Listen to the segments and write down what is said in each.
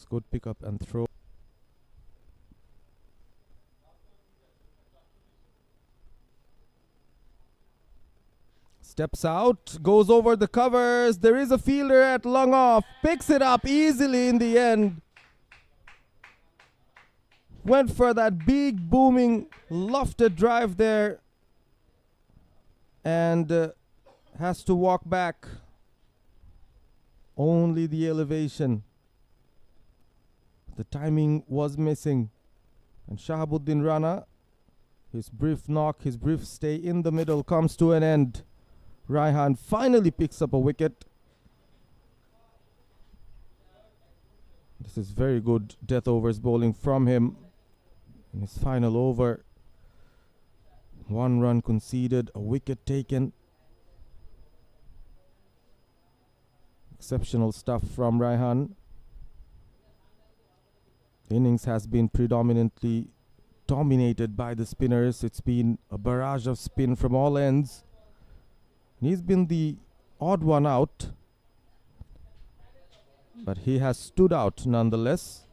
It's good pick up and throw. Steps out, goes over the covers. There is a fielder at long off. Picks it up easily in the end. Went for that big, booming, lofted drive there. And has to walk back. Only the elevation. The timing was missing. And Shahabuddin Rana, his brief knock, his brief stay in the middle comes to an end. Raihan finally picks up a wicket. This is very good death overs bowling from him in his final over. 1 run conceded, a wicket taken. Exceptional stuff from Raihan. The innings has been predominantly dominated by the spinners. It's been a barrage of spin from all ends. And he's been the odd one out, but he has stood out nonetheless.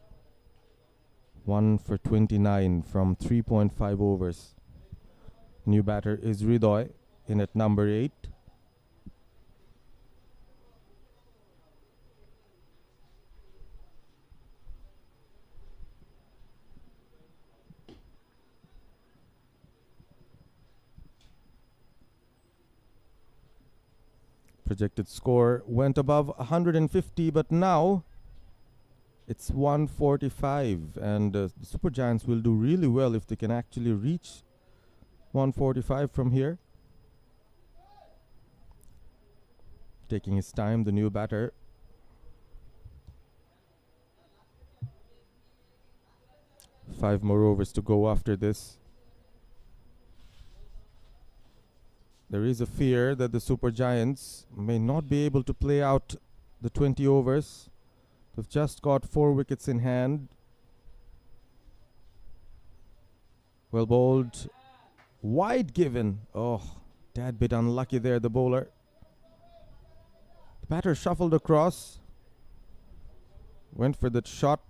1 for 29 from 3.5 overs. New batter is Ridoy in at number 8. Projected score went above 150, but now it's 145, and the Super Giants will do really well if they can actually reach 145 from here. Taking his time, the new batter. Five more overs to go after this. There is a fear that the Super Giants may not be able to play out the 20 overs. They've just got 4 wickets in hand. Well bowled. Wide given. Oh, tad bit unlucky there, the bowler. The batter shuffled across. Went for that shot.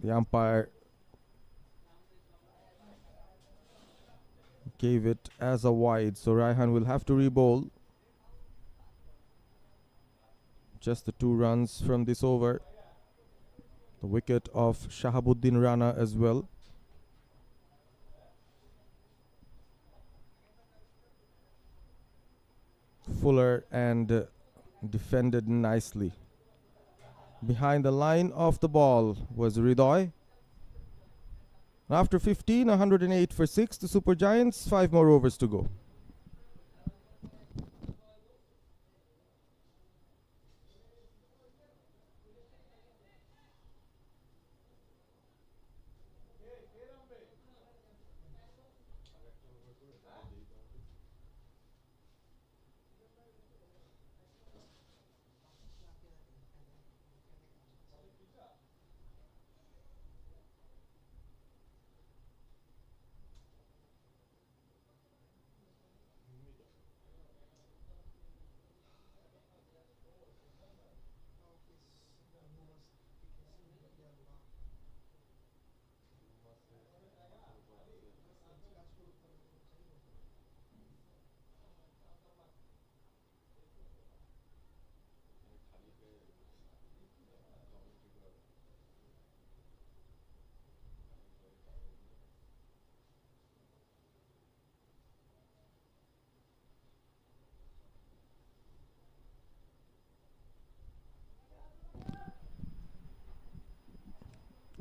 The umpire gave it as a wide, so Raihan will have to re-bowl. Just the 2 runs from this over. The wicket of Shahabuddin Rana as well. Fuller and defended nicely. Behind the line of the ball was Ridoy. After 15, 108 for 6, the Super Giants, 5 more overs to go.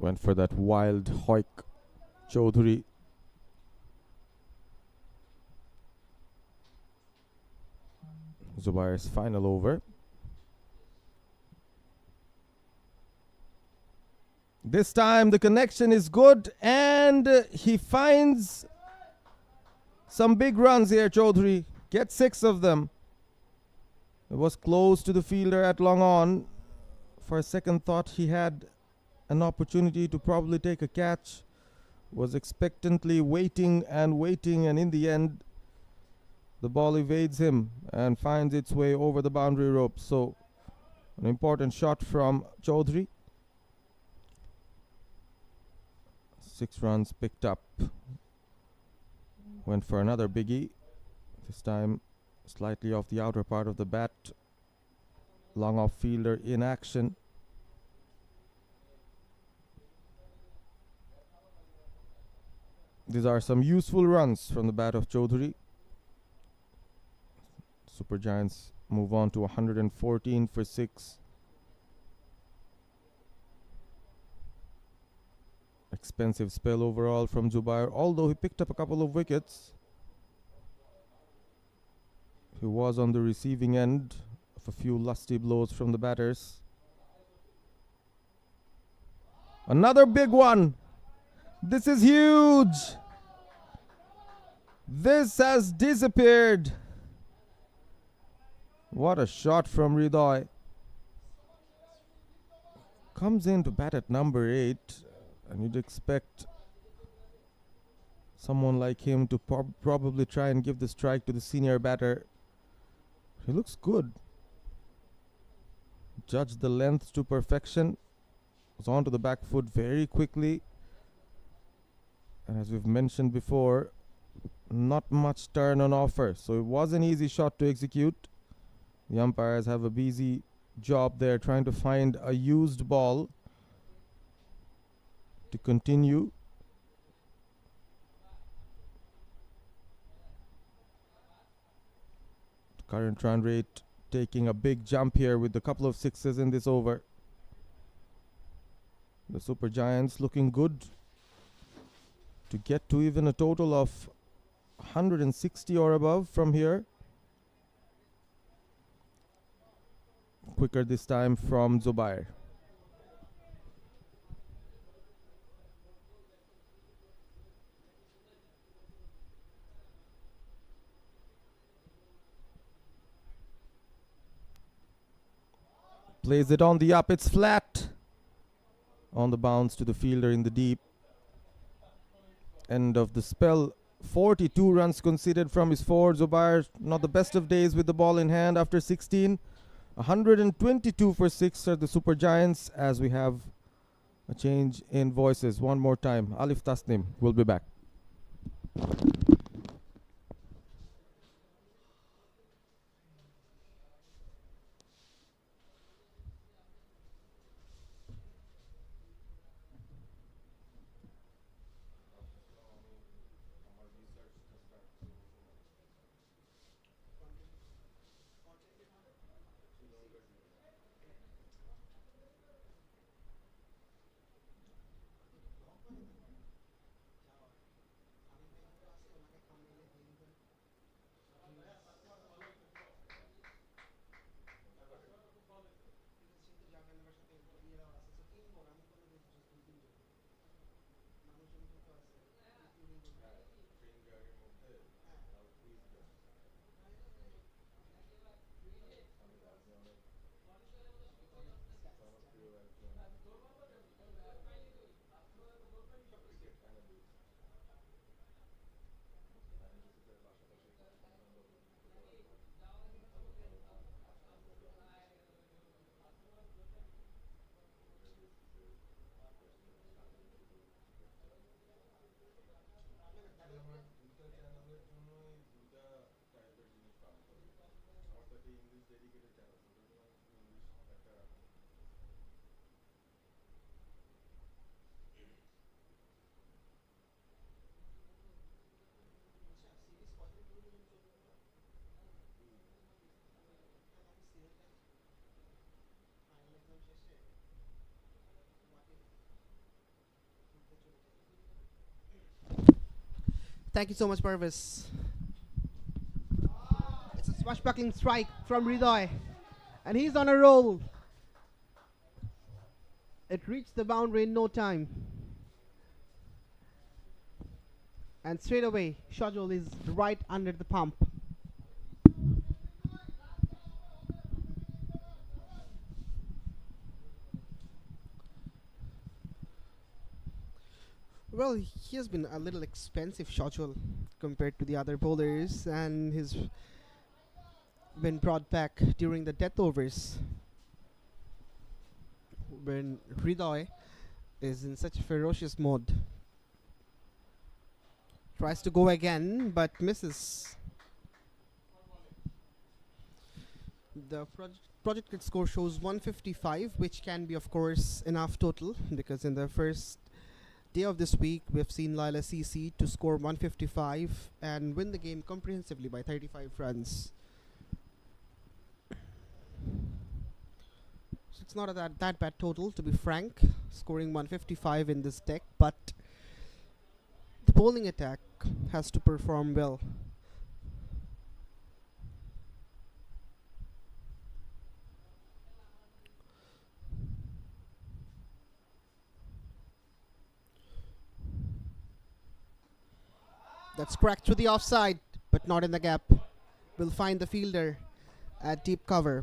Went for that wild hoik, Chaudhary. Zubair's final over. This time the connection is good and he finds some big runs here, Chaudhary. Gets 6 of them. It was close to the fielder at long on. For a second thought he had an opportunity to probably take a catch. Was expectantly waiting, and in the end the ball evades him and finds its way over the boundary rope. So An important shot from Chaudhary. 6 runs picked up. Went for another biggie. This time slightly off the outer part of the bat. Long off fielder in action. These are some useful runs from the bat of Chaudhary. Super Giants move on to 114 for 6. Expensive spell overall from Zubair, although he picked up a couple of wickets. He was on the receiving end of a few lusty blows from the batters. Another big one. This is huge. This has disappeared. What a shot from Hridoy. Comes in to bat at number 8, and you'd expect someone like him to probably try and give the strike to the senior batter. He looks good. Judged the length to perfection. Was onto the back foot very quickly. And as we've mentioned before, not much turn on offer. So it was an easy shot to execute. The umpires have a busy job there trying to find a used ball to continue. The current run rate taking a big jump here with a couple of sixes in this over. The Super Giants looking good to get to even a total of 160 or above from here. Quicker this time from Zubair. Plays it on the up, it's flat. On the bounce to the fielder in the deep. End of the spell. 42 runs conceded from his four. Zubair, not the best of days with the ball in hand after 16. 122 for 6 are the Super Giants, as we have a change in voices. One more time. Alif Tasnim will be back. Thank you so much, Purvis. It's a swashbuckling strike from Hridoy, and he's on a roll. It reached the boundary in no time. And straight away, Shajol is right under the pump. Well, he has been a little expensive, Shajol, compared to the other bowlers, and he's been brought back during the death overs. when Hridoy is in such a ferocious mode. Tries to go again, but misses. The projected score shows 155, which can be, of course, enough total, because in the first day of this week, we've seen Lila CC to score 155 and win the game comprehensively by 35 runs. So it's not that bad total, to be frank, scoring 155 in this deck, but the bowling attack has to perform well. That's cracked through the offside, but not in the gap. Will find the fielder at deep cover.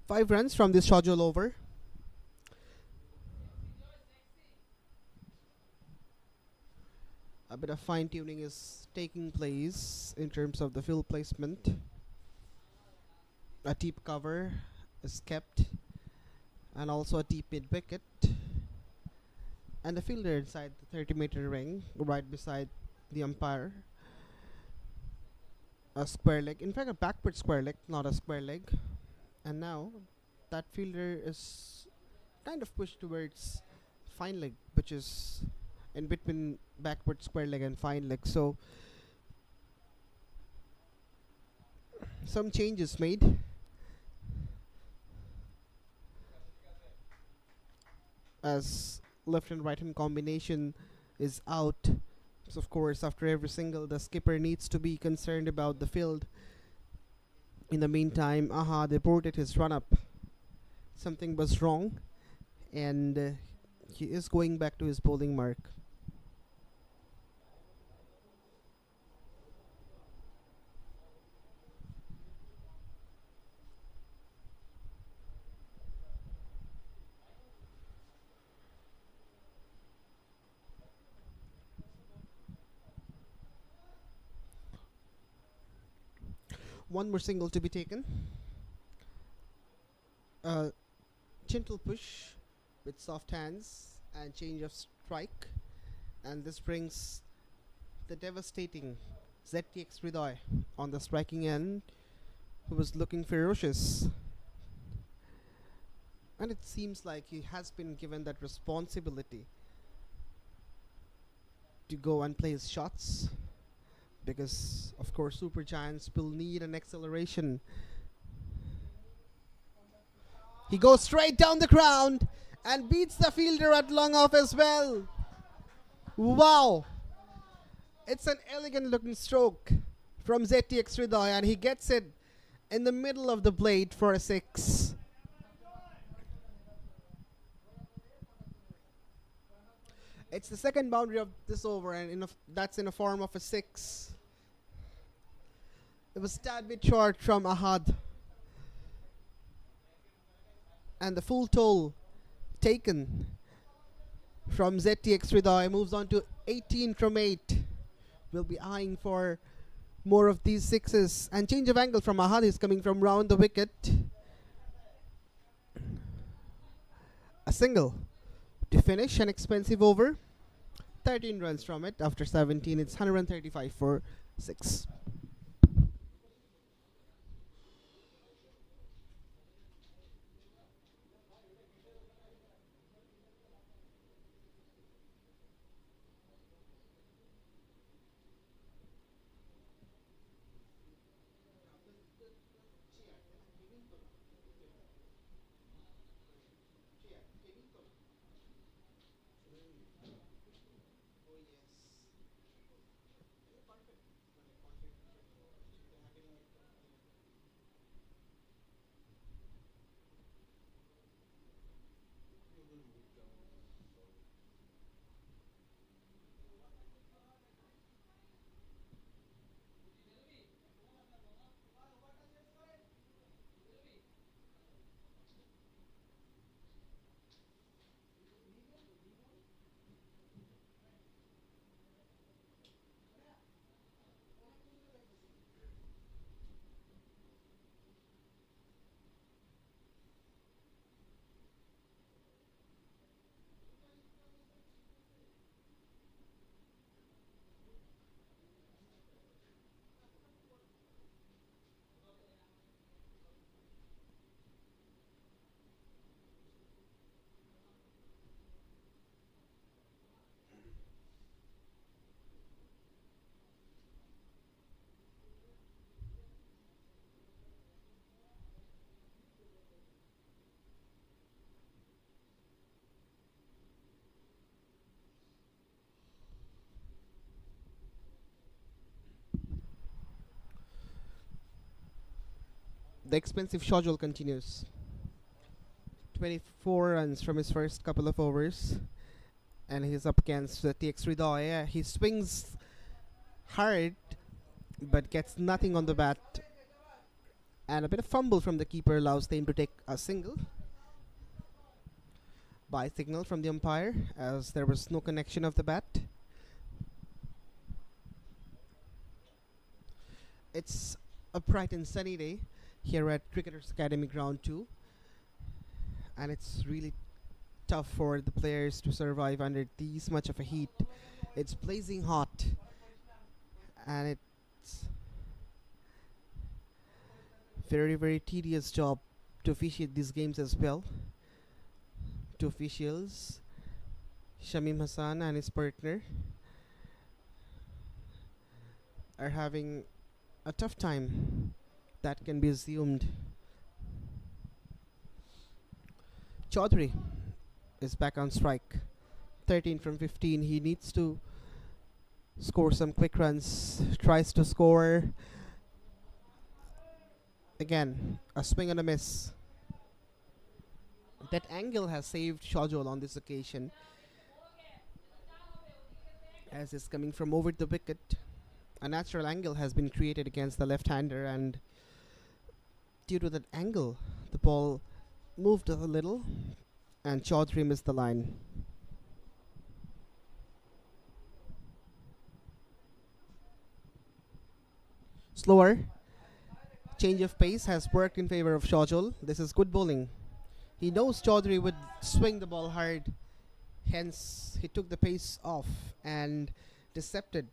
5 runs from this schedule over. A bit of fine tuning is taking place in terms of the field placement. A deep cover is kept, and also a deep mid wicket. And the fielder inside the 30-meter ring, right beside the umpire. A square leg, in fact, a backward square leg, not a square leg. And now that fielder is kind of pushed towards fine leg, which is in between backward square leg and fine leg. So some changes made. As left and right hand combination is out. So of course, after every single, the skipper needs to be concerned about the field. In the meantime, Ahad reported his run up. Something was wrong, and he is going back to his bowling mark. One more single to be taken. Gentle push with soft hands and change of strike, and this brings the devastating ZTX Hridoy on the striking end, who was looking ferocious. And it seems like he has been given that responsibility to go and play his shots, because of course super giants will need an acceleration. He goes straight down the ground and beats the fielder at long off as well. Wow, it's an elegant looking stroke from ZTX Hridoy, and he gets it in the middle of the blade for a 6. It's the second boundary of this over, and that's in a form of a 6. It was a tad bit short from Ahad. And the full toll taken from ZTX Hridoy moves on to 18 from 8. We'll be eyeing for more of these 6s. And change of angle from Ahad is coming from round the wicket. A single to finish an expensive over. 13 runs from it. After 17, it's 135 for 6. The expensive schedule continues. 24 runs from his first couple of overs, and he's up against TX Ridoy. He swings hard, but gets nothing on the bat, and a bit of fumble from the keeper allows Tame to take a single. By signal from the umpire, as there was no connection of the bat. It's a bright and sunny day here at Cricketers Academy Ground 2, and it's really tough for the players to survive under this much of a heat. It's blazing hot, and it's very tedious job to officiate these games as well. Two officials, Shamim Hassan and his partner, are having a tough time that can be assumed. Chaudhary is back on strike. 13 from 15. He needs to score some quick runs. Tries to score. Again, a swing and a miss. That angle has saved Shajol on this occasion, as is coming from over the wicket. A natural angle has been created against the left-hander, and due to that angle, the ball moved a little, and Chaudhary missed the line. Slower. Change of pace has worked in favor of Shajol. This is good bowling. He knows Chaudhary would swing the ball hard, hence he took the pace off and decepted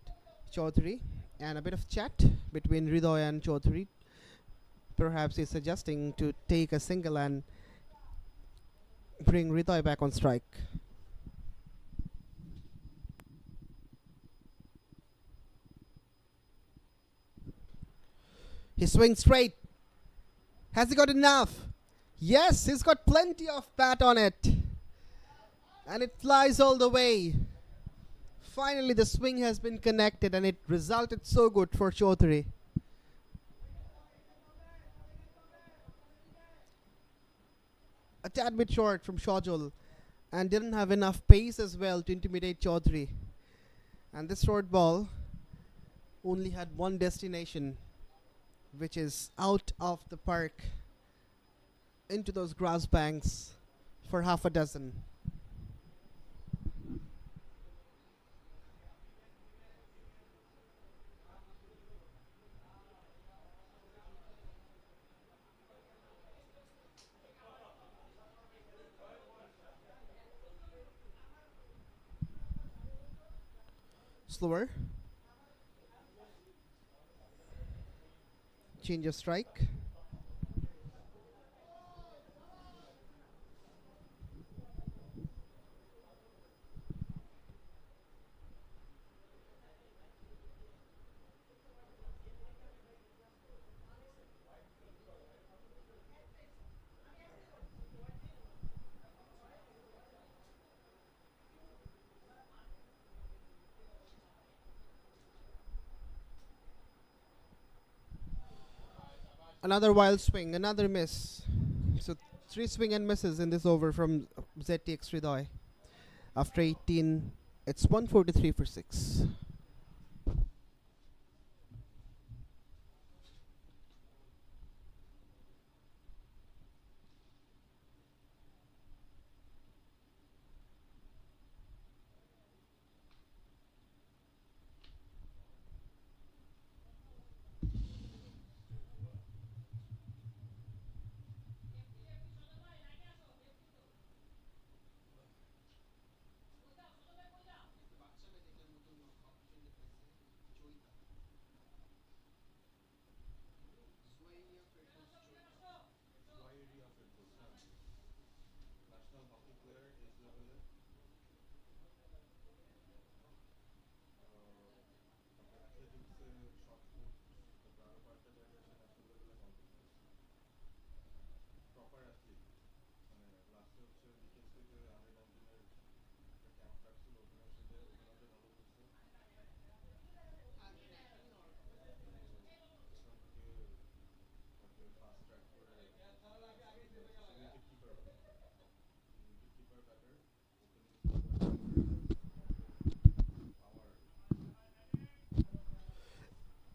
Chaudhary. And a bit of chat between Ridoy and Chaudhary. Perhaps he's suggesting to take a single and bring Ridoy back on strike. He swings straight. Has he got enough? Yes, he's got plenty of bat on it. And it flies all the way. Finally, the swing has been connected, and it resulted so good for Chaudhary. A tad bit short from Shajol, and didn't have enough pace as well to intimidate Chaudhary. And this short ball only had one destination, which is out of the park into those grass banks for half a dozen. Slower. Change of strike. Another wild swing, another miss. So 3 swing and misses in this over from ZTX Ridoy. After 18, it's 143 for 6.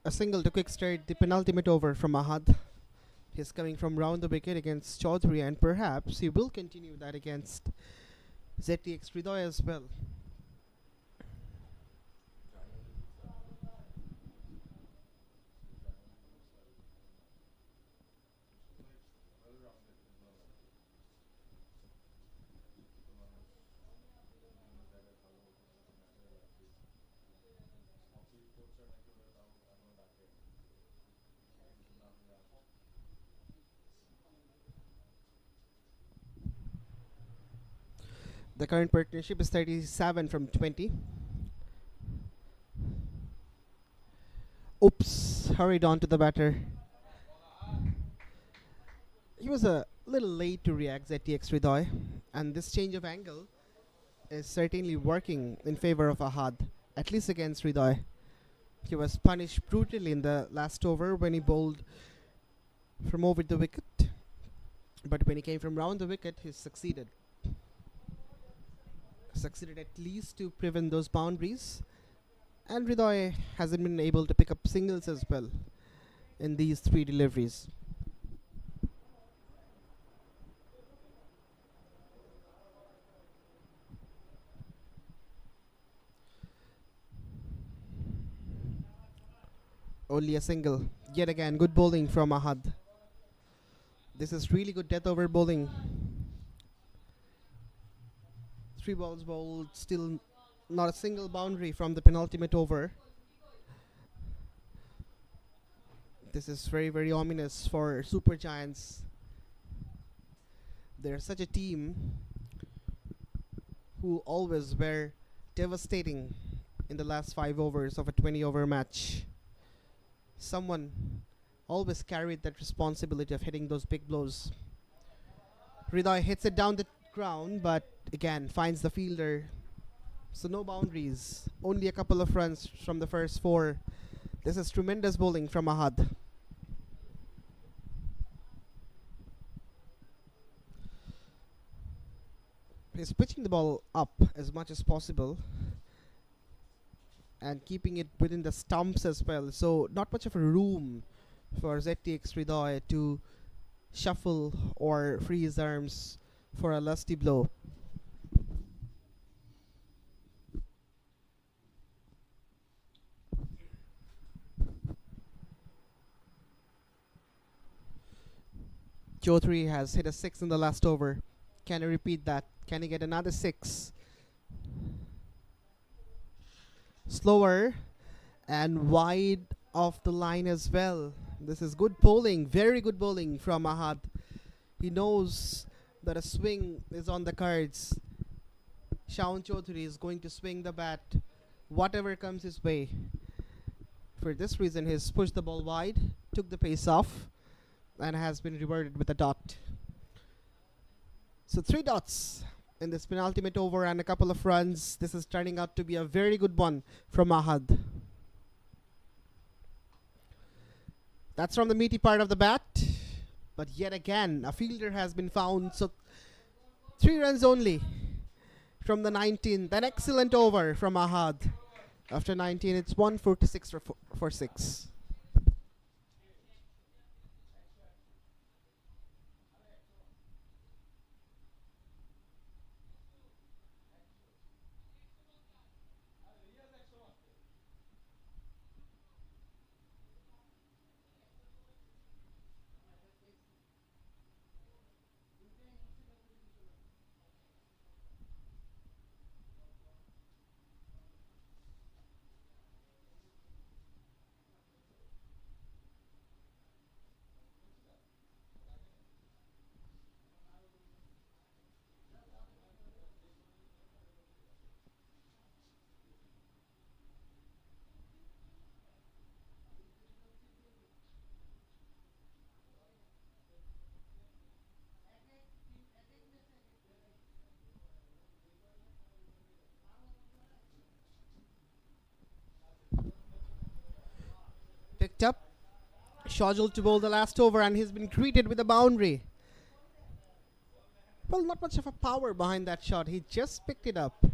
A single to quick start the penultimate over from Ahad. He's coming from round the wicket against Chaudhary, and perhaps he will continue that against ZTX Hridoy as well. The current partnership is 37 from 20. Oops, hurried on to the batter. He was a little late to react, ZTX Hridoy, and this change of angle is certainly working in favor of Ahad, at least against Hridoy. He was punished brutally in the last over when he bowled from over the wicket, but when he came from round the wicket, he succeeded. Succeeded at least to prevent those boundaries, and Hridoy hasn't been able to pick up singles as well in these three deliveries. Only a single. Yet again, good bowling from Ahad. This is really good death over bowling. 3 balls bowled, still not a single boundary from the penultimate over. This is very, very ominous for Super Giants. They're such a team who always were devastating in the last 5 overs of a 20-over match. Someone always carried that responsibility of hitting those big blows. Hridoy hits it down the ground, but again finds the fielder. So no boundaries, only a couple of runs from the first 4. This is tremendous bowling from Ahad. He's pitching the ball up as much as possible and keeping it within the stumps as well, so not much of a room for ZTX Hridoy to shuffle or free his arms for a lusty blow. Chaudhary has hit a 6 in the last over. Can he repeat that? Can he get another 6? Slower and wide off the line as well. This is good bowling, very good bowling from Ahad. He knows that a swing is on the cards. Shaun Chaudhary is going to swing the bat whatever comes his way. For this reason, he's pushed the ball wide, took the pace off, and has been rewarded with a dot. So 3 dots in this penultimate over and a couple of runs. This is turning out to be a very good one from Ahad. That's from the meaty part of the bat. But yet again, a fielder has been found. So 3 runs only from the 19th. An excellent over from Ahad. After 19, it's 146 for 6. Picked up, scheduled to bowl the last over, and he's been greeted with a boundary. Well, not much of a power behind that shot. He just picked it up.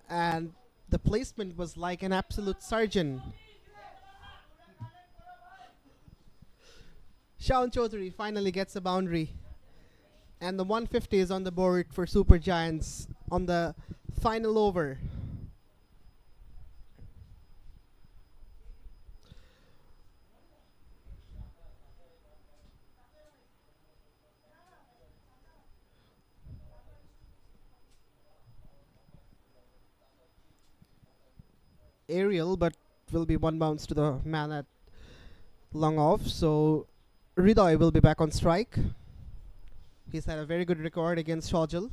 and the placement was like an absolute surgeon. Shaun Chaudhary finally gets a boundary, and the 150 is on the board for Super Giants on the final over. Aerial, but will be one bounce to the man at long off. So Ridoy will be back on strike. He's had a very good record against Shojal.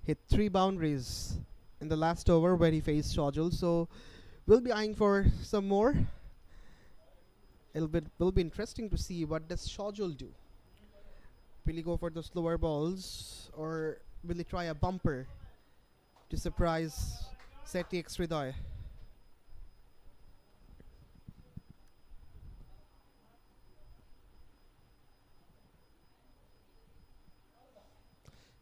Hit 3 boundaries in the last over where he faced Shojal. So we'll be eyeing for some more. Will be interesting to see what does Shojal do. Will he go for the slower balls or will he try a bumper to surprise ZTX Ridoy?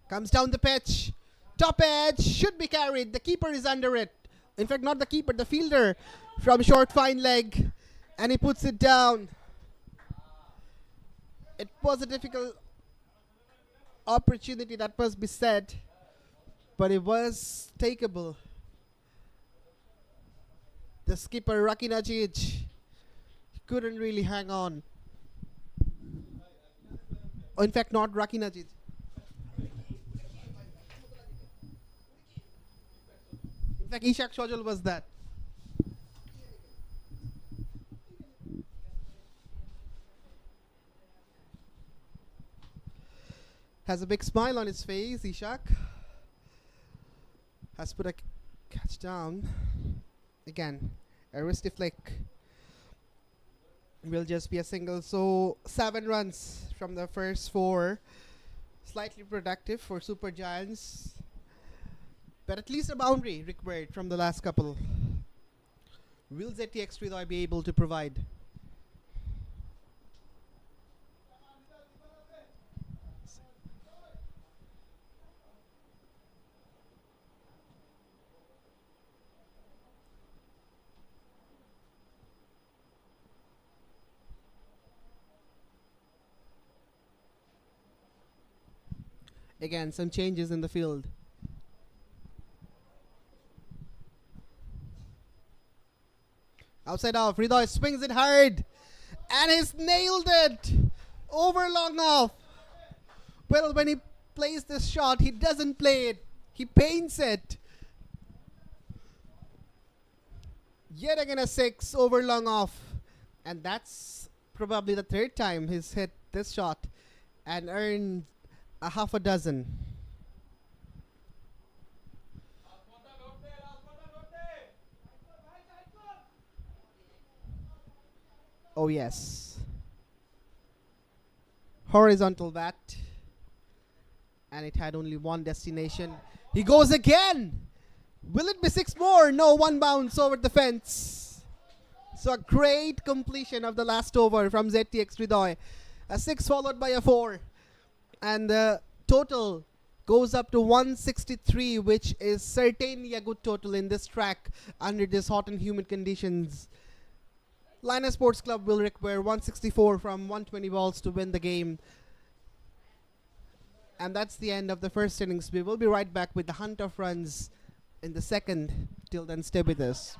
Comes down the pitch. Top edge should be carried. The keeper is under it. In fact, not the keeper, the fielder from short fine leg. And he puts it down. It was a difficult opportunity, that must be said. But it was takeable. The skipper, Raki Najic, couldn't really hang on. Oh, in fact, not Raki Najic. In fact, Ishak Shojal was that. Has a big smile on his face, Ishak. Has put a catch down. Again, a wristy flick. Will just be a single. So 7 runs from the first 4. Slightly productive for Super Giants. But at least a boundary required from the last couple. Will ZTX Ridoy be able to provide? Again, some changes in the field. Outside off, Ridoy swings it hard. And he's nailed it! Over long off. Well, when he plays this shot, he doesn't play it. He paints it. Yet again a 6 over long off. And that's probably the 3rd time he's hit this shot and earned a half a dozen. Oh yes. Horizontal bat. And it had only one destination. He goes again! Will it be 6 more? No, 1 bounce over the fence. So a great completion of the last over from ZTX Ridoy. A 6 followed by a 4. And the total goes up to 163, which is certainly a good total in this track under these hot and humid conditions. Lainas Sports Club will require 164 from 120 balls to win the game. And that's the end of the first innings. We will be right back with the hunt of runs in the second. Till then, stay with us.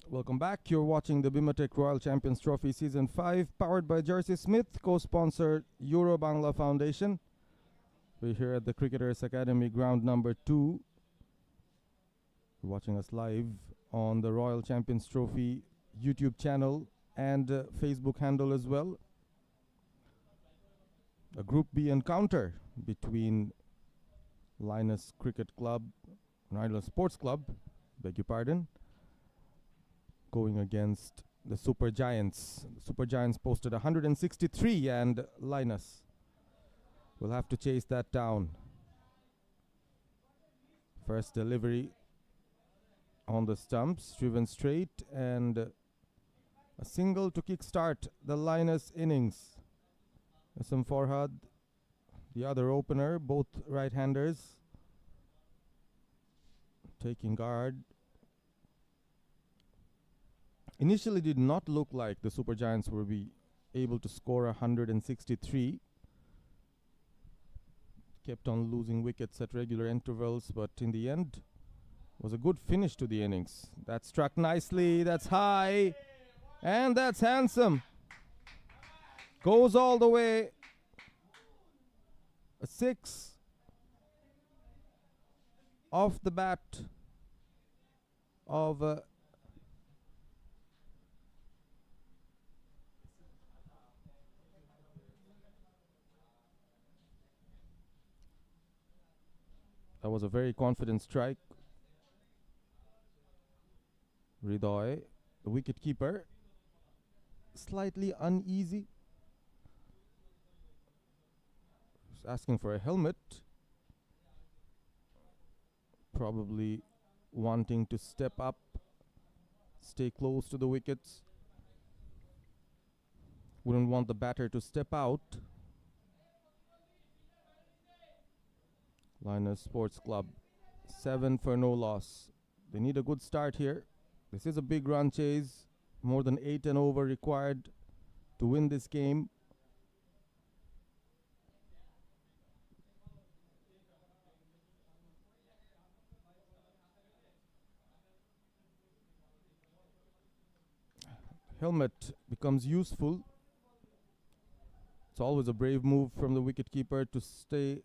Welcome back. You're watching the Bimatech Royal Champions Trophy Season 5, powered by Jersey Smith, co-sponsor Euro Bangla Foundation. We're here at the Cricketers Academy, ground number 2. You're watching us live on the Royal Champions Trophy YouTube channel and Facebook handle as well. A Group B encounter between Lainas Cricket Club, Lainas Sports Club, beg your pardon, going against the Super Giants. The Super Giants posted 163 and Lainas will have to chase that down. First delivery on the stumps, driven straight, and a single to kickstart the Lainas innings. SM Farhad, the other opener, both right-handers, taking guard. Initially did not look like the Super Giants would be able to score 163. Kept on losing wickets at regular intervals, but in the end was a good finish to the innings. That struck nicely, that's high, and that's handsome. Goes all the way. A 6 off the bat of that was a very confident strike. Ridoy, the wicket keeper, slightly uneasy. He's asking for a helmet. Probably wanting to step up, stay close to the wickets. Wouldn't want the batter to step out. Lainas Sports Club, 7 for no loss. They need a good start here. This is a big run chase. More than 8 and over required to win this game. Helmet becomes useful. It's always a brave move from the wicketkeeper to stay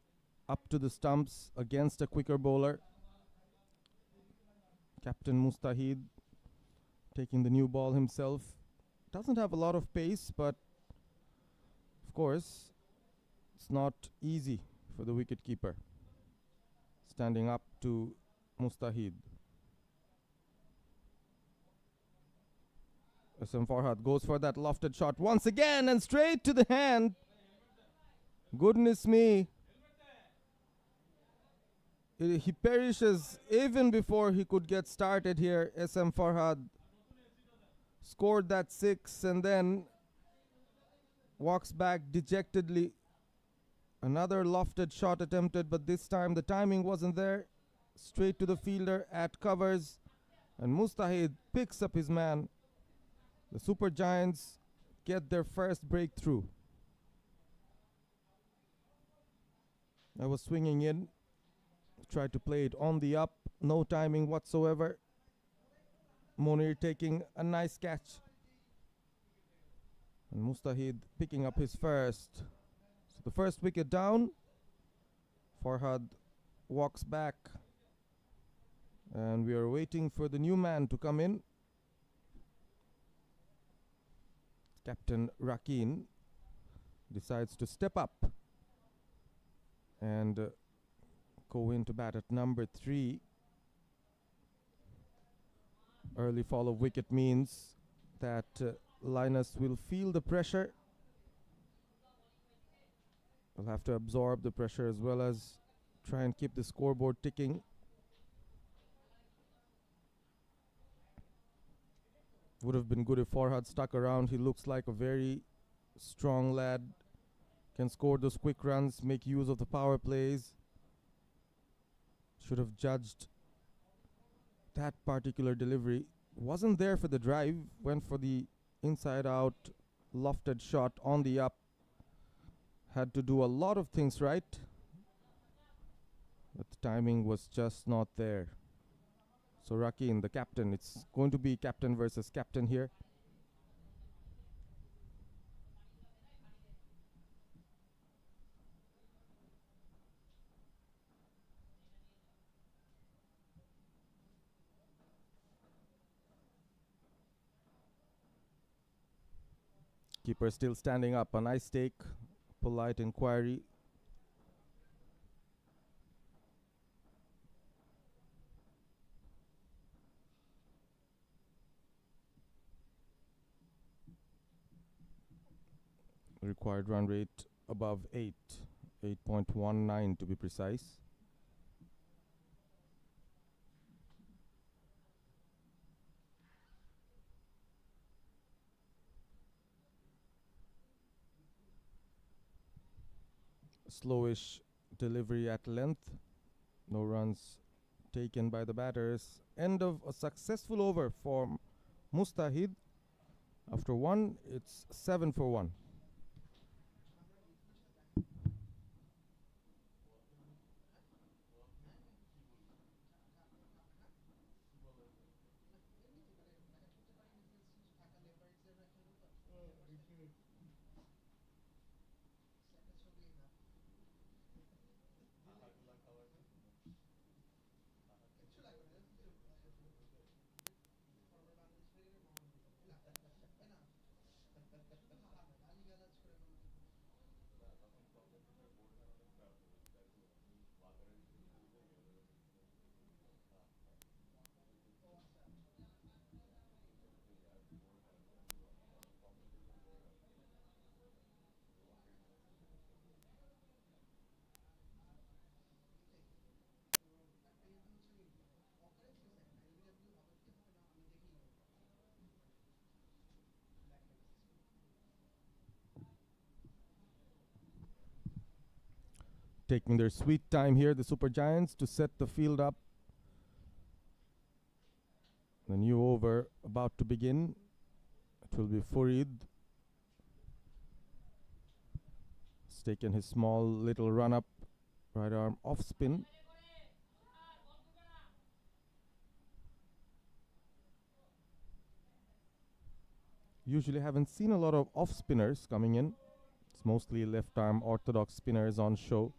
up to the stumps against a quicker bowler. Captain Mustahid taking the new ball himself. Doesn't have a lot of pace, but of course it's not easy for the wicketkeeper standing up to Mustahid. SM Farhad goes for that lofted shot once again and straight to the hand. Goodness me. He perishes even before he could get started here. SM Farhad scored that 6 and then walks back dejectedly. Another lofted shot attempted, but this time the timing wasn't there. Straight to the fielder at covers, and Mustahid picks up his man. The Super Giants get their first breakthrough. I was swinging in. Tried to play it on the up, no timing whatsoever. Monir taking a nice catch. And Mustahid picking up his first. So the first wicket down. Farhad walks back. And we are waiting for the new man to come in. Captain Rakeen decides to step up and go into bat at number 3. Early fall of wicket means that Lainas will feel the pressure. They'll have to absorb the pressure as well as try and keep the scoreboard ticking. Would have been good if Farhad stuck around. He looks like a very strong lad. Can score those quick runs, make use of the power plays. Should have judged that particular delivery. Wasn't there for the drive. Went for the inside out lofted shot on the up. Had to do a lot of things right, but the timing was just not there. So Rakin, the captain, it's going to be captain versus captain here. Keeper still standing up. A nice take. Polite inquiry. Required run rate above 8. 8.19 to be precise. Slowish delivery at length. No runs taken by the batters. End of a successful over for Mustahid. After one, it's 7 for 1. Taking their sweet time here, the Super Giants, to set the field up. The new over about to begin. It will be Farid. He's taken his small little run up, right arm off spin. Usually haven't seen a lot of off spinners coming in. It's mostly left arm orthodox spinners on show.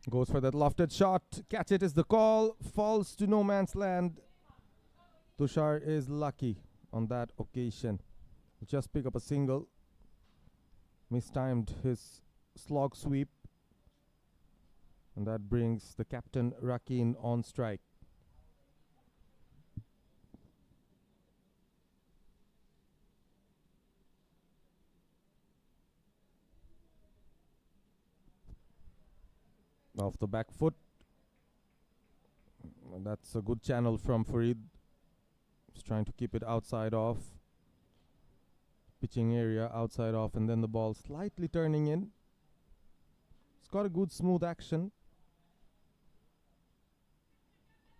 Goes for that lofted shot. Catch it is the call. Falls to no man's land. Tushar is lucky on that occasion. Just pick up a single. Mistimed his slog sweep. And that brings the captain Rakin on strike. Off the back foot. That's a good channel from Farid. He's trying to keep it outside off. Pitching area outside off, and then the ball slightly turning in. It's got a good smooth action.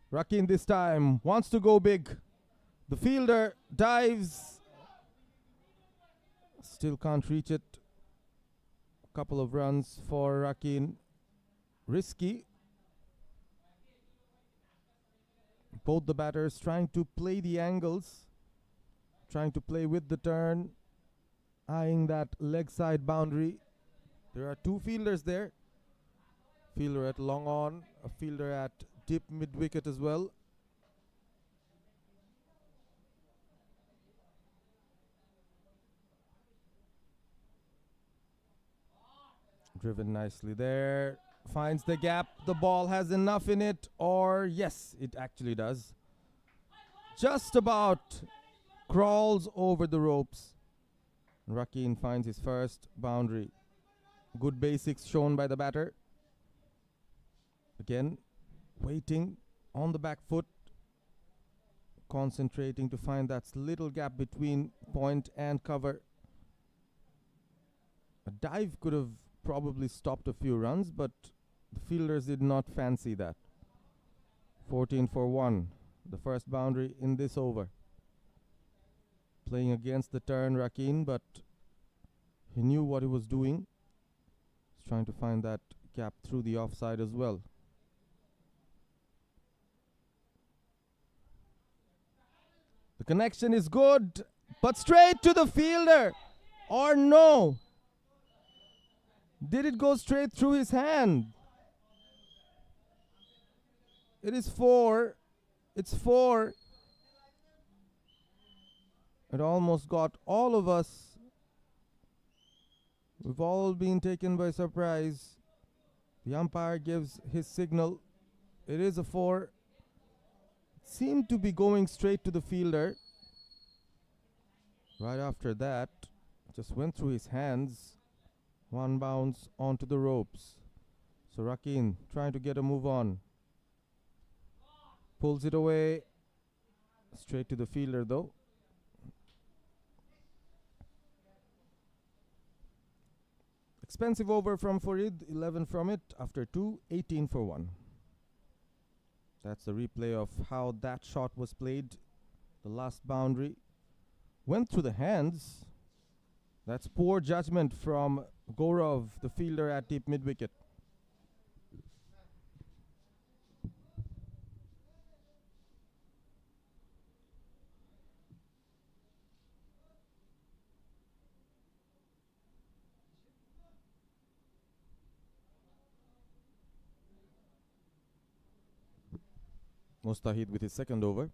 Rakin this time wants to go big. The fielder dives. Still can't reach it. A couple of runs for Rakin. Risky. Both the batters trying to play the angles, trying to play with the turn, eyeing that leg side boundary. There are two fielders there. Fielder at long on, a fielder at deep mid wicket as well. Driven nicely there. Finds the gap. The ball has enough in it, or yes, it actually does. Just about crawls over the ropes. Rakin finds his first boundary. Good basics shown by the batter. Again, waiting on the back foot. Concentrating to find that little gap between point and cover. A dive could have probably stopped a few runs, but the fielders did not fancy that. 14 for 1, the first boundary in this over. Playing against the turn Rakin, but he knew what he was doing. He's trying to find that gap through the offside as well. The connection is good, but straight to the fielder. Or no? Did it go straight through his hand? It is 4. It's 4. It almost got all of us. We've all been taken by surprise. The umpire gives his signal. It is a 4. Seemed to be going straight to the fielder. Right after that, just went through his hands. One bounce onto the ropes. So Rakin trying to get a move on. Pulls it away. Straight to the fielder though. Expensive over from Farid, 11 from it after 2, 18 for 1. That's the replay of how that shot was played. The last boundary went through the hands. That's poor judgment from Gaurav, the fielder at deep mid-wicket. Mustahid with his second over.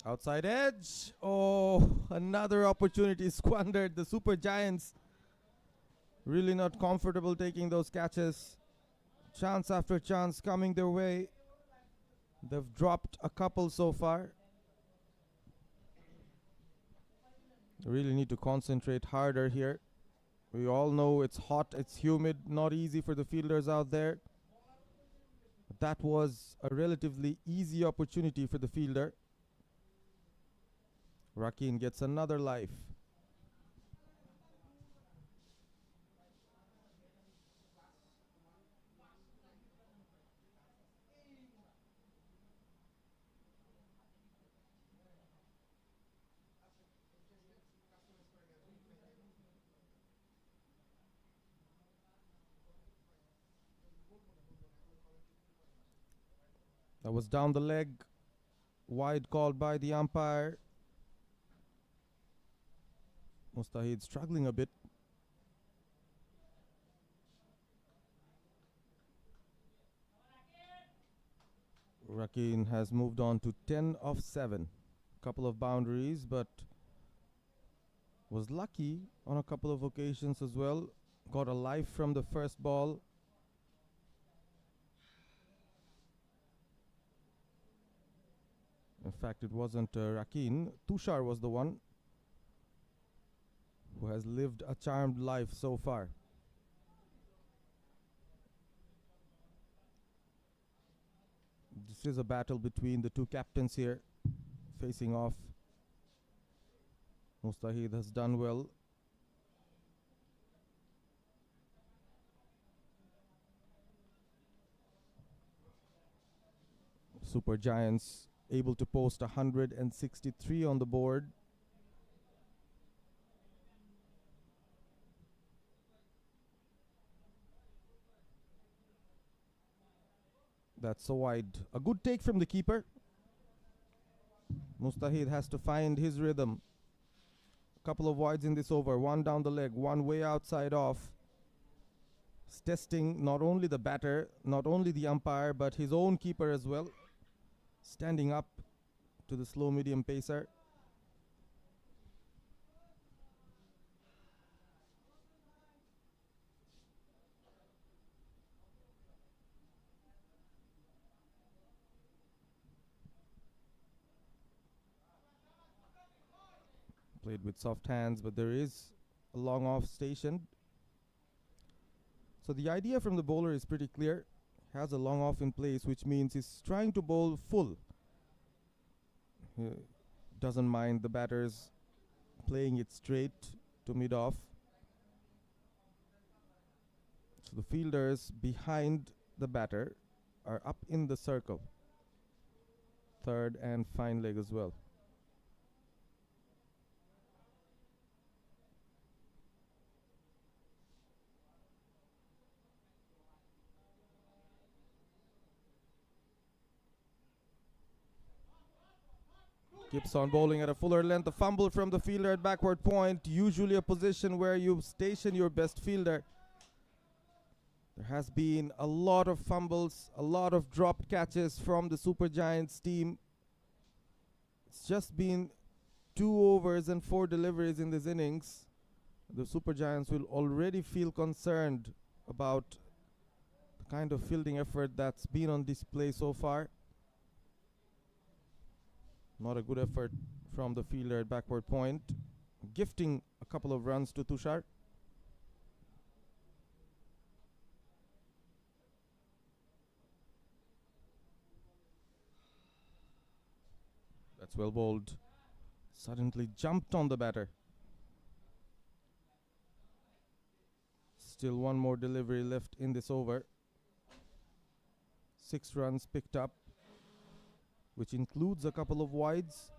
Outside edge. Oh, another opportunity squandered. The Super Giants really not comfortable taking those catches. Chance after chance coming their way. They've dropped a couple so far. Really need to concentrate harder here. We all know it's hot, it's humid, not easy for the fielders out there. But that was a relatively easy opportunity for the fielder. Rakin gets another life. That was down the leg. Wide called by the umpire. Mustahid struggling a bit. Rakin has moved on to 10 of 7. Couple of boundaries, but was lucky on a couple of occasions as well. Got a life from the first ball. In fact, it wasn't Rakin. Tushar was the one who has lived a charmed life so far. This is a battle between the two captains here, facing off. Mustahid has done well. Super Giants able to post 163 on the board. That's so wide. A good take from the keeper. Mustahid has to find his rhythm. Couple of wides in this over. One down the leg, one way outside off. It's testing not only the batter, not only the umpire, but his own keeper as well. Standing up to the slow medium pacer. Played with soft hands, but there is a long off station. So the idea from the bowler is pretty clear. Has a long off in place, which means he's trying to bowl full. He doesn't mind the batters playing it straight to mid off. So the fielders behind the batter are up in the circle. Third and fine leg as well. Gibson bowling at a fuller length. A fumble from the fielder at backward point. Usually a position where you station your best fielder. There has been a lot of fumbles, a lot of dropped catches from the Super Giants team. It's just been 2 overs and 4 deliveries in this innings. The Super Giants will already feel concerned about the kind of fielding effort that's been on display so far. Not a good effort from the fielder at backward point, gifting a couple of runs to Tushar. That's well bowled. Suddenly jumped on the batter. Still one more delivery left in this over. 6 runs picked up, which includes a couple of wides.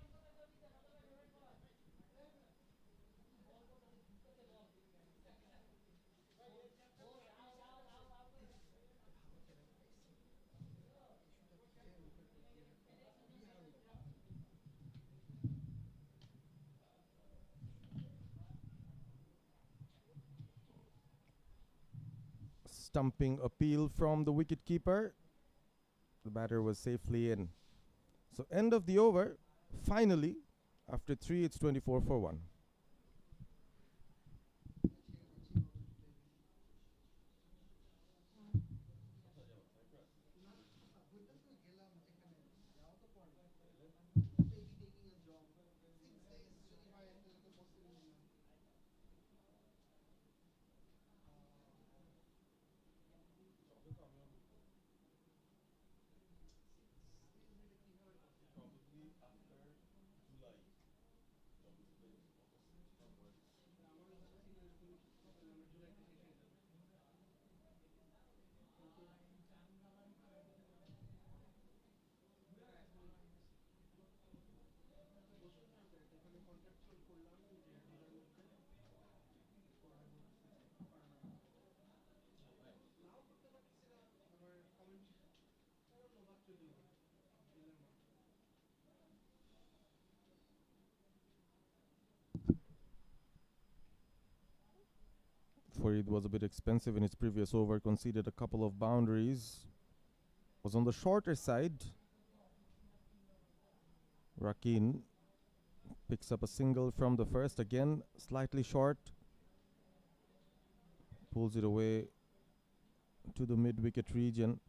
Stumping appeal from the wicketkeeper. The batter was safely in. So end of the over. Finally, after 3, it's 24 for 1. Farid was a bit expensive in his previous over, conceded a couple of boundaries. Was on the shorter side. Rakin picks up a single from the first, again slightly short. Pulls it away to the mid-wicket region.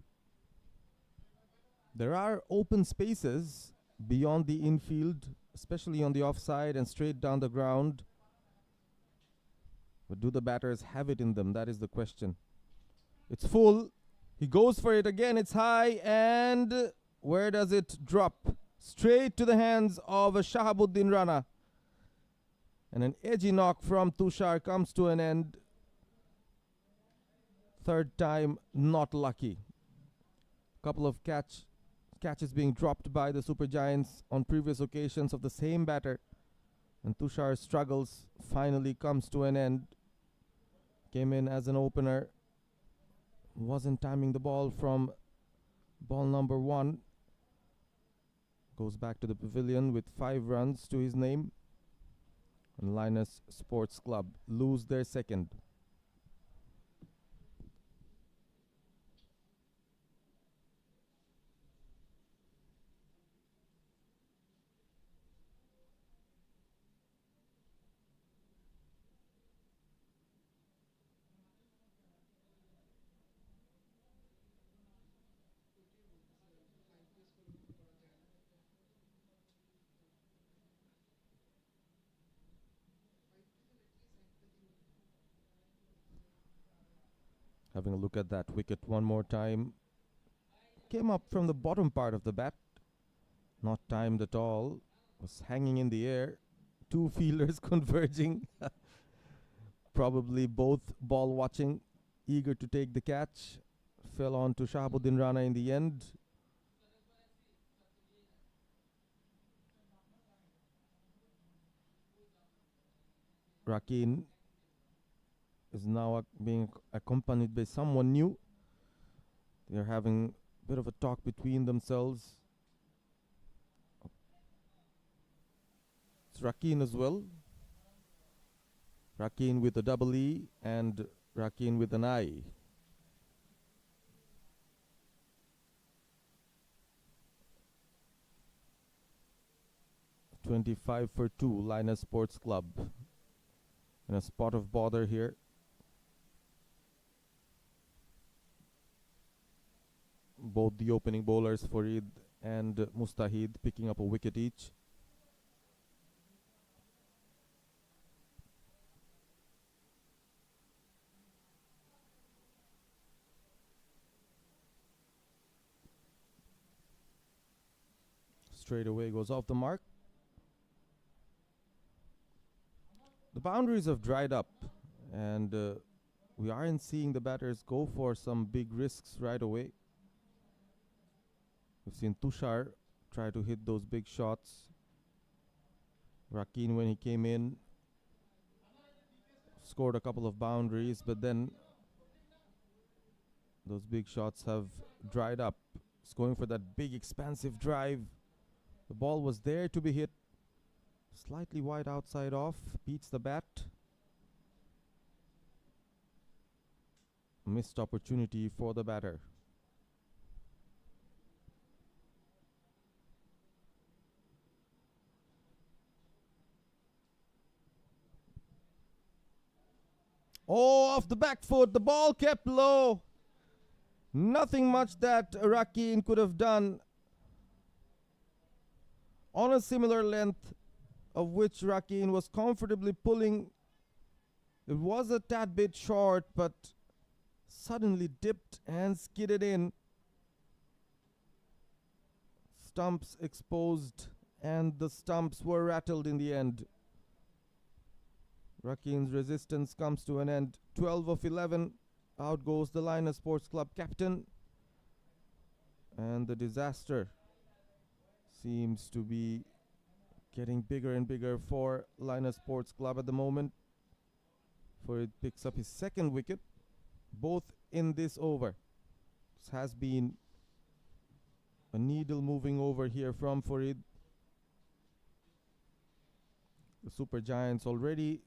There are open spaces beyond the infield, especially on the offside and straight down the ground. But do the batters have it in them? That is the question. It's full. He goes for it again. It's high. And where does it drop? Straight to the hands of Shahabuddin Rana. And an edgy knock from Tushar comes to an end. Third time, not lucky. Couple of catches being dropped by the Super Giants on previous occasions of the same batter. And Tushar's struggles finally comes to an end. Came in as an opener. Wasn't timing the ball from ball number 1. Goes back to the pavilion with 5 runs to his name. And Lainas Sports Club lose their second. Having a look at that wicket one more time. Came up from the bottom part of the bat. Not timed at all. Was hanging in the air. Two fielders converging. Probably both ball watching, eager to take the catch. Fell on to Shahabuddin Rana in the end. Rakeen is now being accompanied by someone new. They're having a bit of a talk between themselves. It's Rakeen as well. Rakeen with a double E and Rakeen with an I. $25 for 2, Lainas Sports Club. In a spot of bother here. Both the opening bowlers, Farid and Mustahid, picking up a wicket each. Straight away goes off the mark. The boundaries have dried up, and we aren't seeing the batters go for some big risks right away. We've seen Tushar try to hit those big shots. Rakeen, when he came in, scored a couple of boundaries, but then those big shots have dried up. He's going for that big expansive drive. The ball was there to be hit. Slightly wide outside off, beats the bat. Missed opportunity for the batter. Oh, off the back foot, the ball kept low. Nothing much that Rakeen could have done. On a similar length of which Rakeen was comfortably pulling. It was a tad bit short, but suddenly dipped and skidded in. Stumps exposed, and the stumps were rattled in the end. Rakeen's resistance comes to an end. 12 of 11. Out goes the Lainas Sports Club captain. And the disaster seems to be getting bigger and bigger for Lainas Sports Club at the moment. For it picks up his second wicket, both in this over. This has been a needle moving over here from Farid. The Super Giants already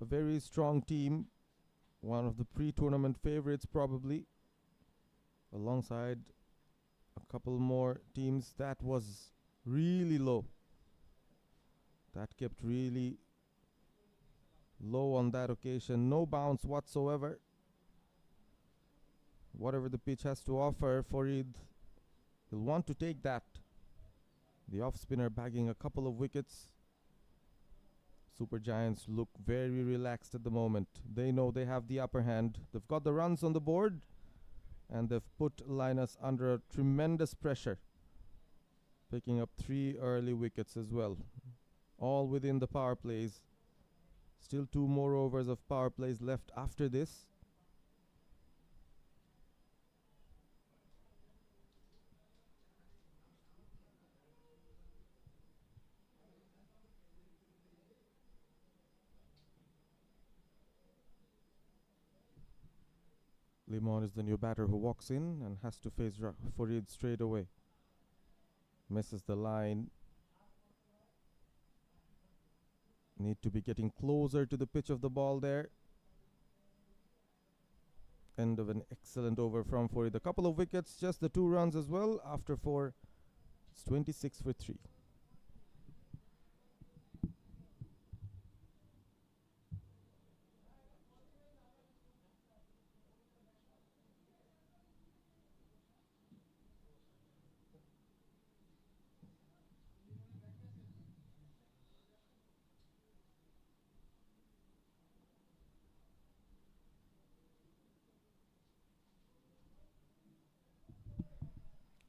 a very strong team, one of the pre-tournament favorites probably, alongside a couple more teams. That was really low. That kept really low on that occasion. No bounce whatsoever. Whatever the pitch has to offer, Farid, he'll want to take that. The off-spinner bagging a couple of wickets. Super Giants look very relaxed at the moment. They know they have the upper hand. They've got the runs on the board, and they've put Lainas under a tremendous pressure, picking up 3 early wickets as well, all within the power plays. Still 2 more overs of power plays left after this. Limon is the new batter who walks in and has to face Farid straight away. Misses the line. Need to be getting closer to the pitch of the ball there. End of an excellent over from Farid. A couple of wickets, just the 2 runs as well. After 4, it's 26 for 3.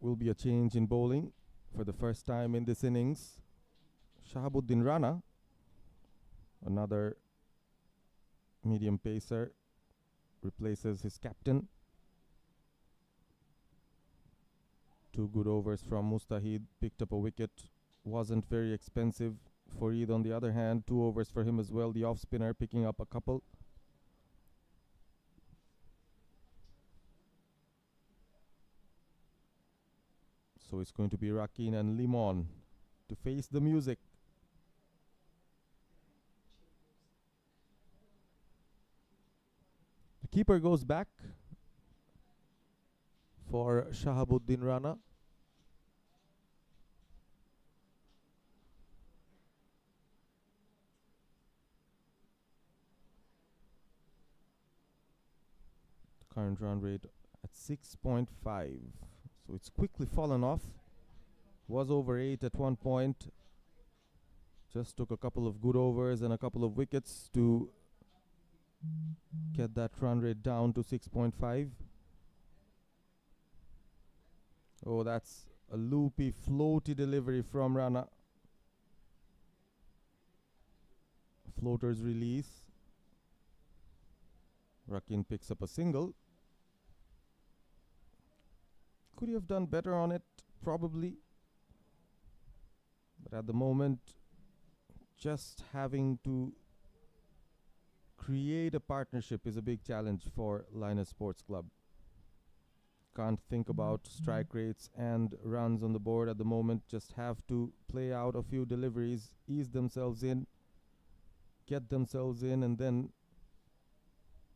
will be a change in bowling for the first time in this innings. Shahabuddin Rana, another medium pacer, replaces his captain. 2 good overs from Mustahid, picked up a wicket, wasn't very expensive. Farid, on the other hand, 2 overs for him as well. The off spinner picking up a couple. So it's going to be Rakin and Limon to face the music. The keeper goes back for Shahabuddin Rana. The current run rate at 6.5. So it's quickly fallen off. Was over 8 at one point. Just took a couple of good overs and a couple of wickets to get that run rate down to 6.5. Oh, that's a loopy, floaty delivery from Rana. Floater's release. Rakin picks up a single. Could he have done better on it? Probably. But at the moment, just having to create a partnership is a big challenge for Lainas Sports Club. Can't think about strike rates and runs on the board at the moment. Just have to play out a few deliveries, ease themselves in, get themselves in, and then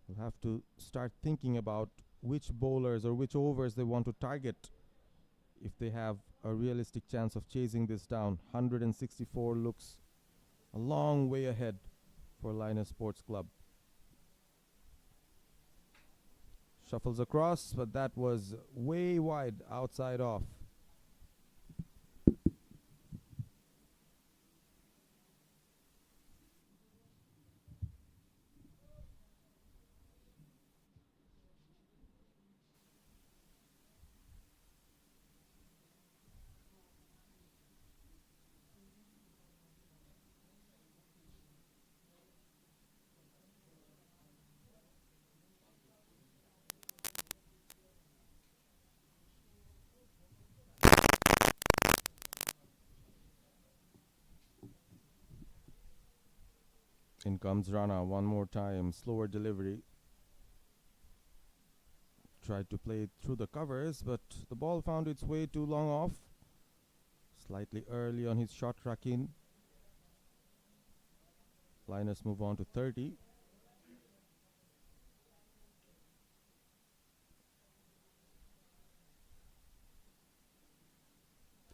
we'll have to start thinking about which bowlers or which overs they want to target if they have a realistic chance of chasing this down. 164 looks a long way ahead for Lainas Sports Club. Shuffles across, but that was way wide, outside off. In comes Rana one more time. Slower delivery. Tried to play it through the covers, but the ball found its way too long off. Slightly early on his shot, Rakin. Lainas move on to 30.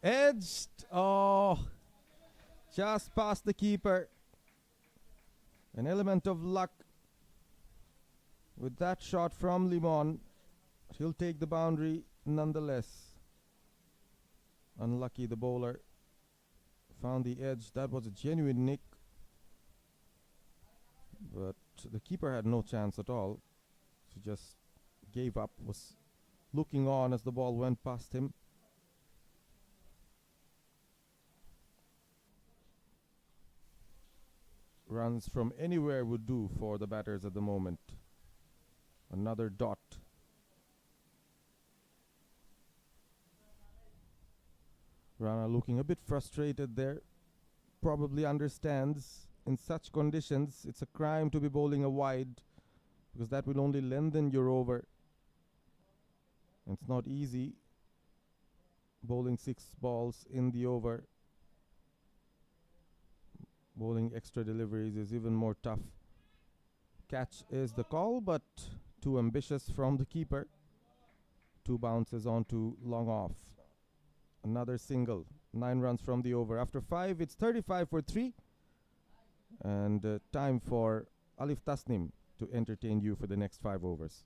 Edged. Oh, just past the keeper. An element of luck with that shot from Limon. He'll take the boundary nonetheless. Unlucky, the bowler found the edge. That was a genuine nick, but the keeper had no chance at all. He just gave up, was looking on as the ball went past him. Runs from anywhere would do for the batters at the moment. Another dot. Rana looking a bit frustrated there. Probably understands in such conditions it's a crime to be bowling a wide, because that will only lengthen your over. It's not easy bowling 6 balls in the over. Bowling extra deliveries is even more tough. Catch is the call, but too ambitious from the keeper. 2 bounces on to long off. Another single. 9 runs from the over. After 5, it's 35 for 3. And time for Alif Tasnim to entertain you for the next 5 overs.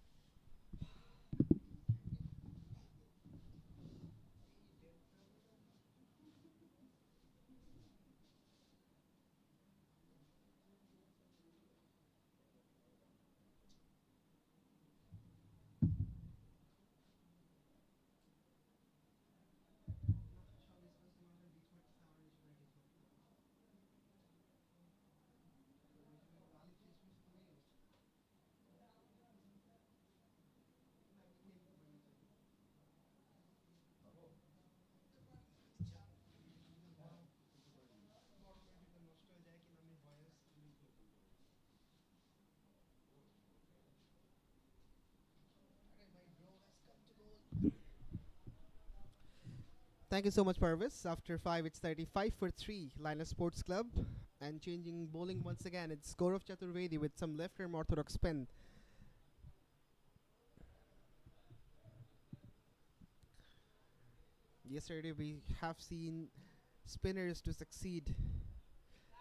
Thank you so much, Parvis. After 5, it's 35 for 3. Lainas Sports Club. And changing bowling once again, it's Gaurav Chaturvedi with some left arm orthodox spin. Yesterday, we have seen spinners to succeed.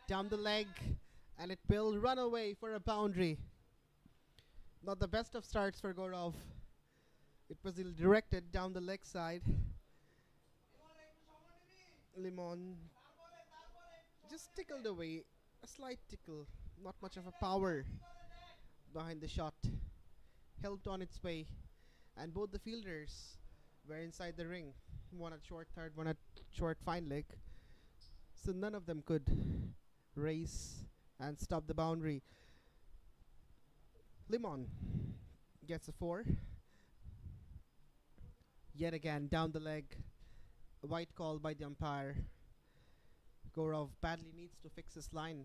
Down the leg, and it will run away for a boundary. Not the best of starts for Gaurav. It was directed down the leg side. Limon just tickled away. A slight tickle. Not much of a power behind the shot. Helped on its way. And both the fielders were inside the ring. One at short third, one at short fine leg. So none of them could race and stop the boundary. Limon gets a 4. Yet again, down the leg. A white call by the umpire. Gaurav badly needs to fix his line.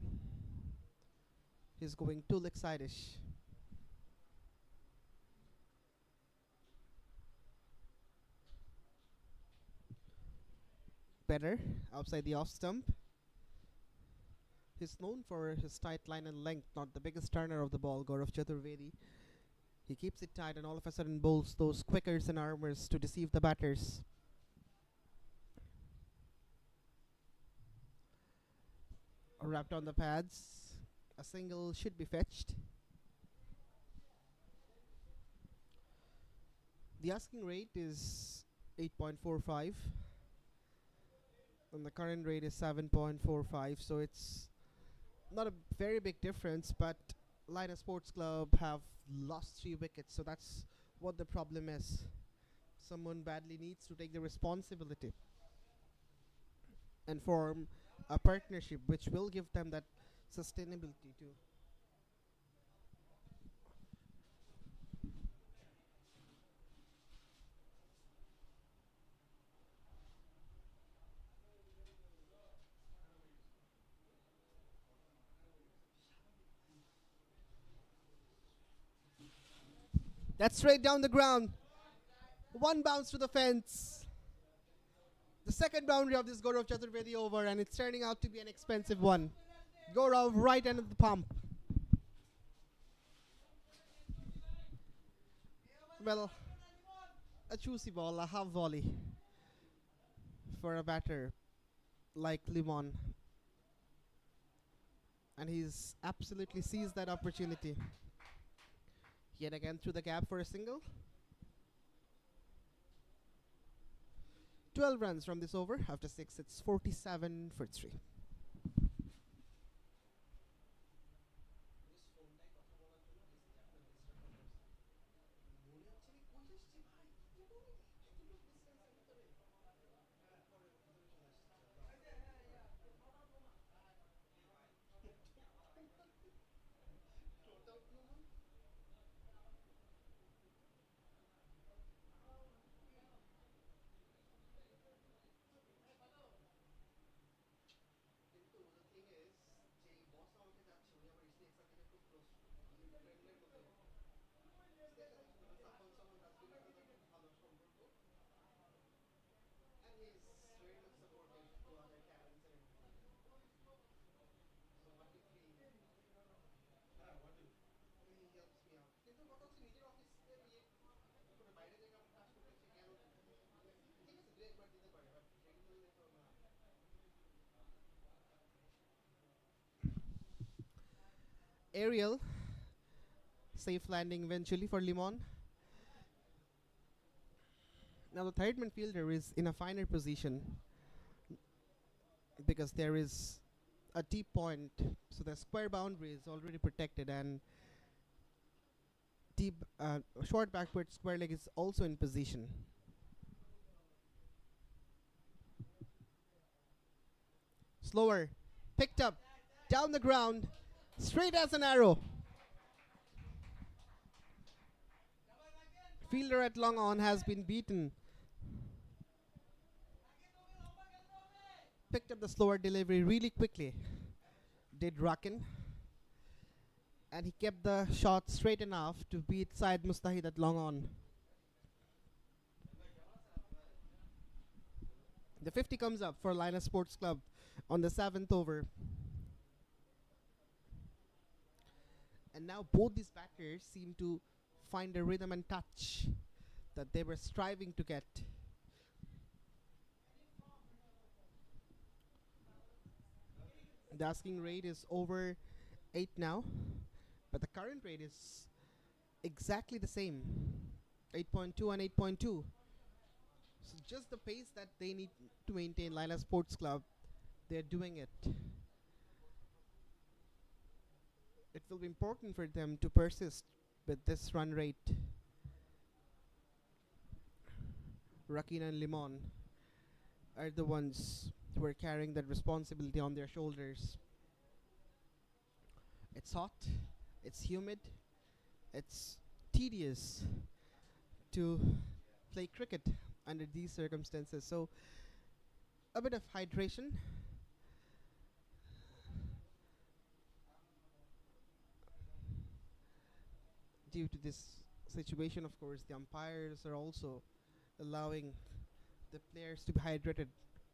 He's going too leg side-ish. Better outside the off stump. He's known for his tight line and length, not the biggest turner of the ball, Gaurav Chaturvedi. He keeps it tight and all of a sudden bowls those quickers and armors to deceive the batters. Wrapped on the pads. A single should be fetched. The asking rate is 8.45 and the current rate is 7.45, so it's not a very big difference, but Lainas Sports Club have lost 3 wickets, so that's what the problem is. Someone badly needs to take the responsibility and form a partnership which will give them that sustainability too. That's straight down the ground. One bounce to the fence. The second boundary of this Gaurav Chaturvedi over, and it's turning out to be an expensive one. Gaurav right end of the pump. Well, a juicy ball, a half volley for a batter like Limon. And he's absolutely seized that opportunity. Yet again through the gap for a single. 12 runs from this over. After 6, it's 47 for 3. Aerial, safe landing eventually for Limon. Now the third man fielder is in a finer position because there is a deep point, so the square boundary is already protected, and deep short backward square leg is also in position. Slower, picked up, down the ground, straight as an arrow. Fielder at long on has been beaten. Picked up the slower delivery really quickly. Did Rakin. And he kept the shot straight enough to beat Syed Mustahid at long on. The 50 comes up for Lainas Sports Club on the 7th over. And now both these batters seem to find a rhythm and touch that they were striving to get. The asking rate is over 8 now, but the current rate is exactly the same, 8.2 and 8.2. So just the pace that they need to maintain, Lainas Sports Club, they're doing it. It will be important for them to persist with this run rate. Rakina and Limon are the ones who are carrying that responsibility on their shoulders. It's hot, it's humid, it's tedious to play cricket under these circumstances. So a bit of hydration. Due to this situation, of course, the umpires are also allowing the players to be hydrated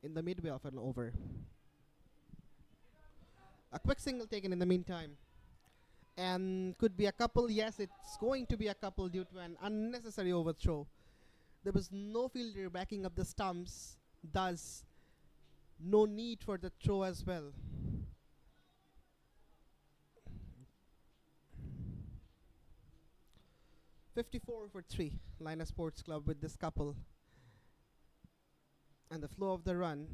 in the midway of an over. A quick single taken in the meantime. And could be a couple. Yes, it's going to be a couple due to an unnecessary overthrow. There was no fielder backing up the stumps, thus no need for the throw as well. $54 for 3, Lainas Sports Club with this couple. And the flow of the run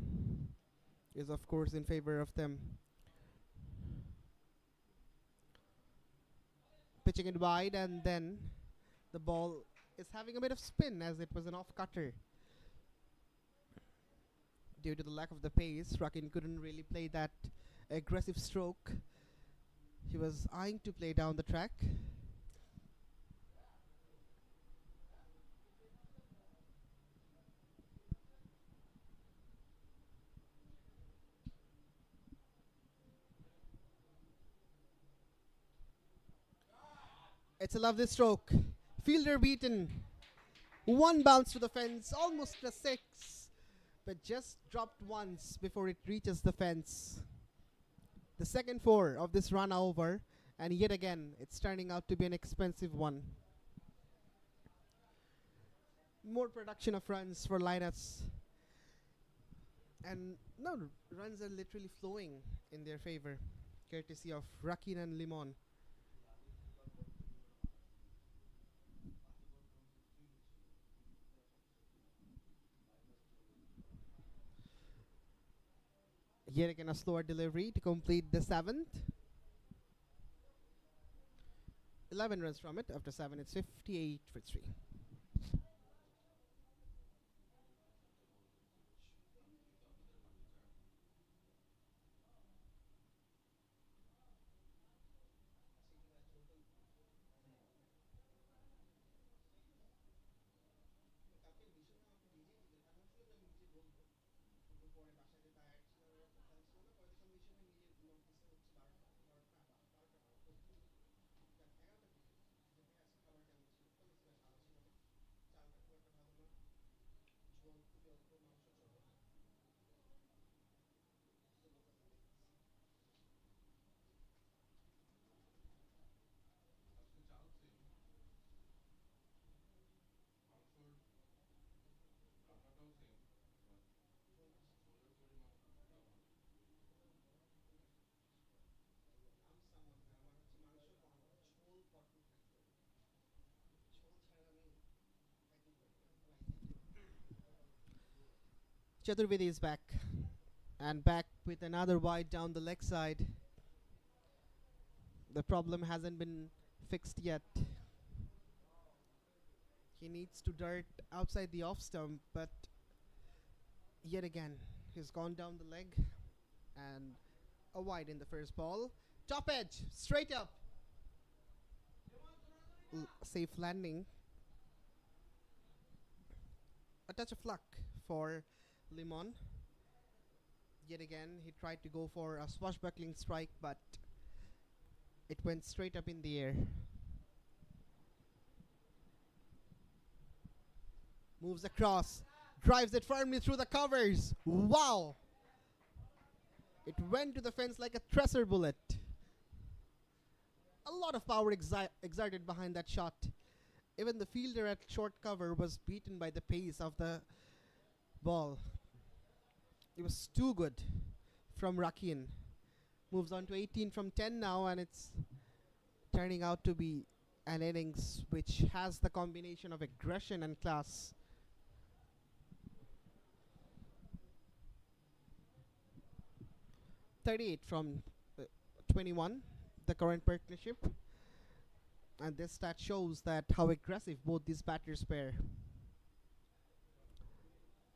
is of course in favor of them. Pitching it wide, and then the ball is having a bit of spin as it was an off cutter. Due to the lack of the pace, Rakin couldn't really play that aggressive stroke. He was eyeing to play down the track. It's a lovely stroke. Fielder beaten. One bounce to the fence, almost a 6, but just dropped once before it reaches the fence. The second 4 of this run over, and yet again, it's turning out to be an expensive one. More production of runs for Lainas. And no, runs are literally flowing in their favor, courtesy of Rakin and Limon. Yet again, a slower delivery to complete the 7th. 11 runs from it. After 7, it's 58 for 3. Chaturvedi is back, and back with another wide down the leg side. The problem hasn't been fixed yet. He needs to dart outside the off stump, but yet again, he's gone down the leg, and a wide in the first ball. Top edge, straight up. Safe landing. A touch of luck for Limon. Yet again, he tried to go for a swashbuckling strike, but it went straight up in the air. Moves across, Drives it firmly through the covers. Wow! It went to the fence like a tracer bullet. A lot of power exerted behind that shot. Even the fielder at short cover was beaten by the pace of the ball. It was too good from Rakin. Moves on to 18 from 10 now, and it's turning out to be an innings which has the combination of aggression and class. .38 from 21, the current partnership. And this stat shows that how aggressive both these batters pair.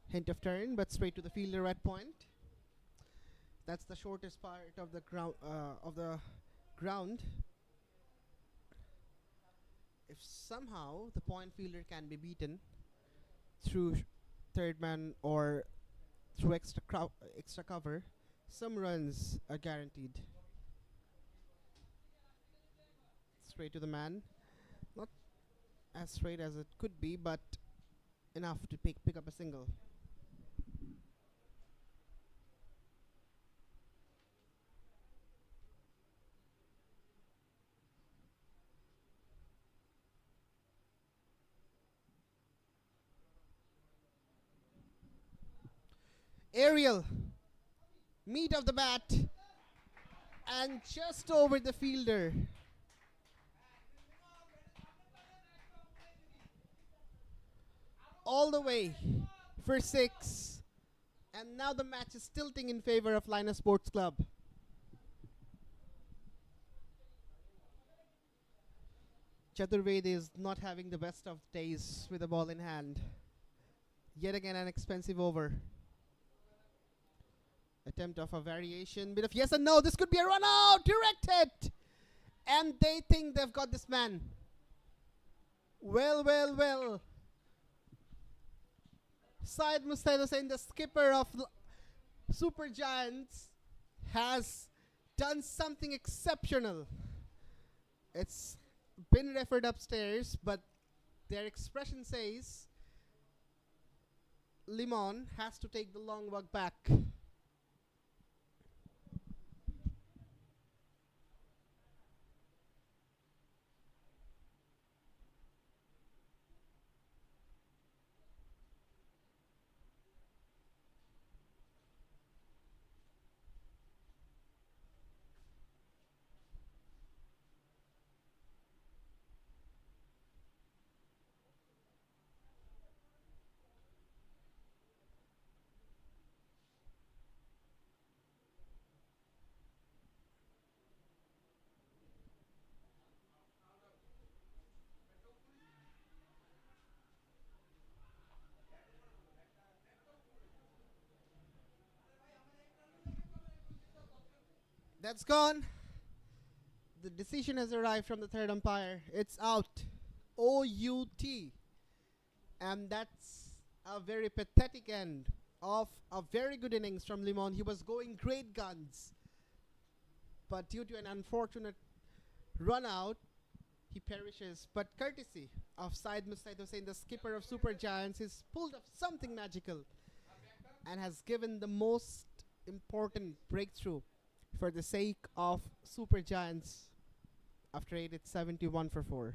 Hint of turn, but straight to the fielder at point. That's the shortest part of the ground. If somehow the point fielder can be beaten through third man or through extra cover, some runs are guaranteed. Straight to the man. Not as straight as it could be, but enough to pick up a single. Aerial, meat of the bat, and just over the fielder. All the way for 6. And now the match is tilting in favor of Lainas Sports Club. Chaturvedi is not having the best of days with the ball in hand. Yet again an expensive over. Attempt of a variation, bit of yes and no. This could be a run out, direct hit, and they think they've got this man. Well. Syed Mustafa Hussain, the skipper of Super Giants, has done something exceptional. It's been referred upstairs, but their expression says Limon has to take the long walk back. That's gone. The decision has arrived from the third umpire. It's out. OUT. And that's a very pathetic end of a very good innings from Limon. He was going great guns. But due to an unfortunate run out, he perishes. But courtesy of Syed Mustafa Hussain, the skipper of Super Giants, he's pulled off something magical and has given the most important breakthrough for the sake of Super Giants. After 8, it's 71 for 4.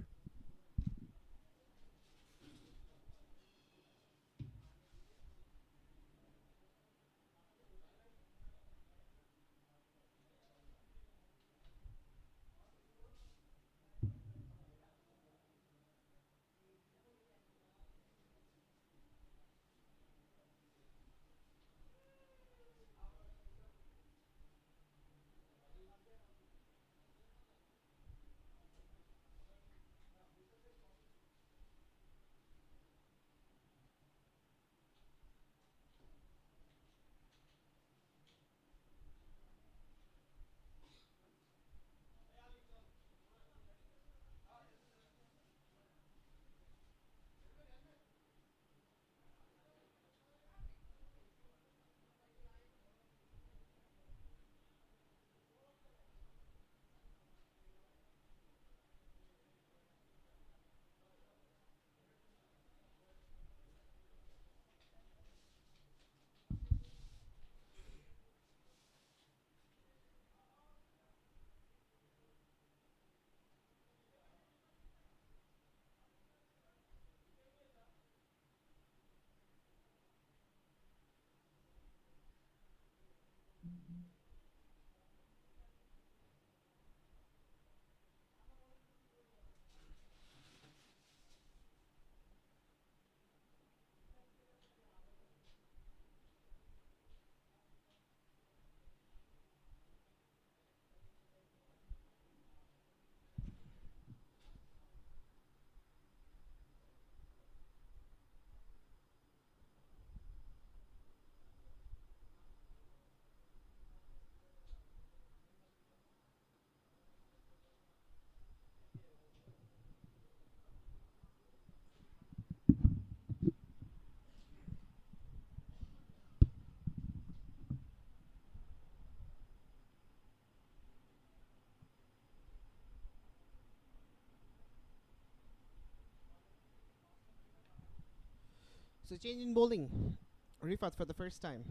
So change in bowling. Rifat for the first time.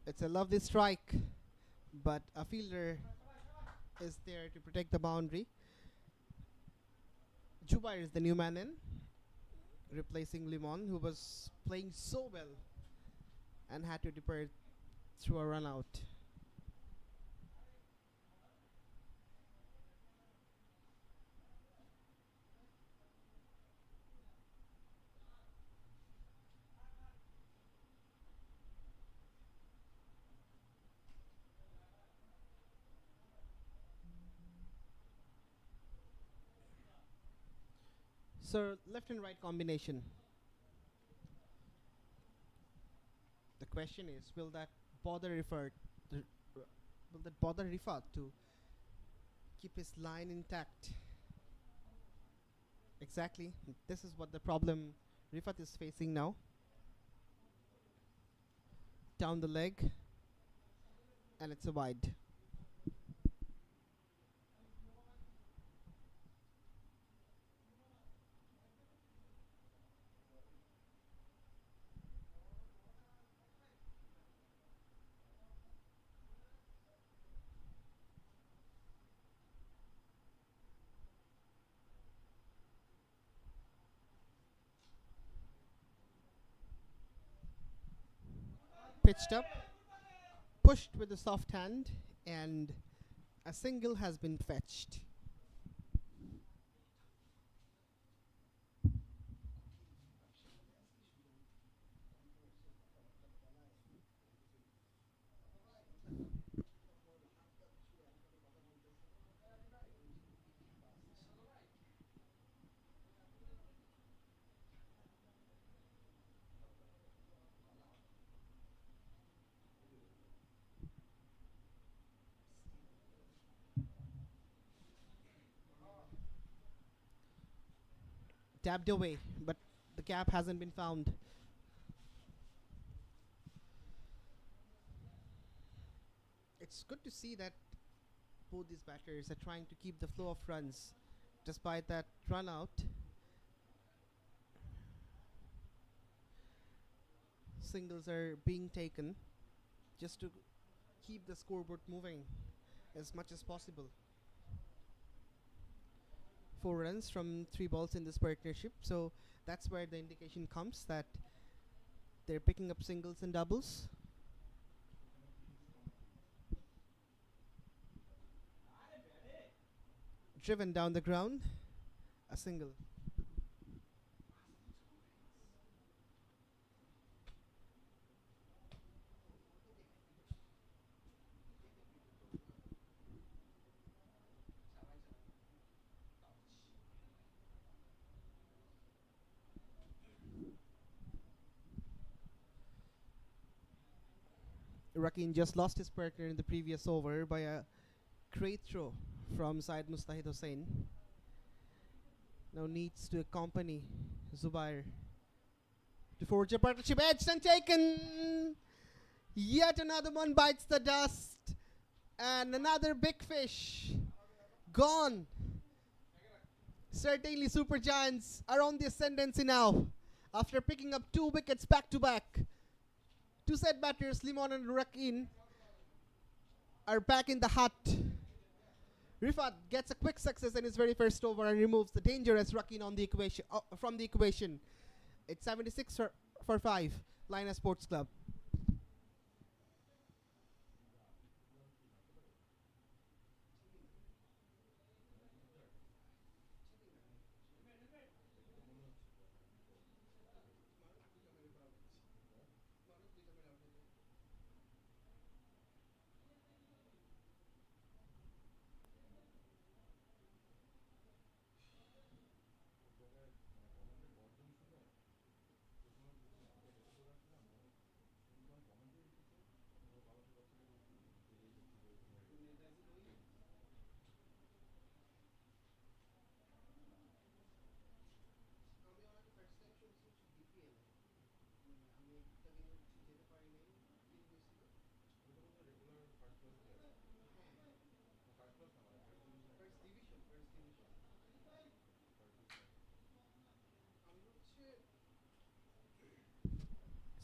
It's a lovely strike, but a fielder is there to protect the boundary. Jubair is the new man in, replacing Limon, who was playing so well and had to depart through a run out. So left and right combination. The question is, the, will that bother Rifat to keep his line intact? Exactly. This is what the problem Rifat is facing now. Down the leg, and it's a wide. Pitched up, pushed with a soft hand, and a single has been fetched. Tapped away, but the gap hasn't been found. It's good to see that both these batters are trying to keep the flow of runs despite that run out. Singles are being taken just to keep the scoreboard moving as much as possible. 4 runs from 3 balls in this partnership, so that's where the indication comes that they're picking up singles and doubles. Driven down the ground, a single. Rakin just lost his partner in the previous over by a great throw from Syed Mustahid Hussain. Now needs to accompany Zubair to forge a partnership edge and taken. Yet another one bites the dust, and another big fish gone. Certainly, Super Giants are on the ascendancy now after picking up 2 wickets back to back. Two set batters, Limon and Rakin, are back in the hut. Rifat gets a quick success in his very first over and removes the dangerous Rakin on the equation from the equation. It's 76 for 5, Lainas Sports Club.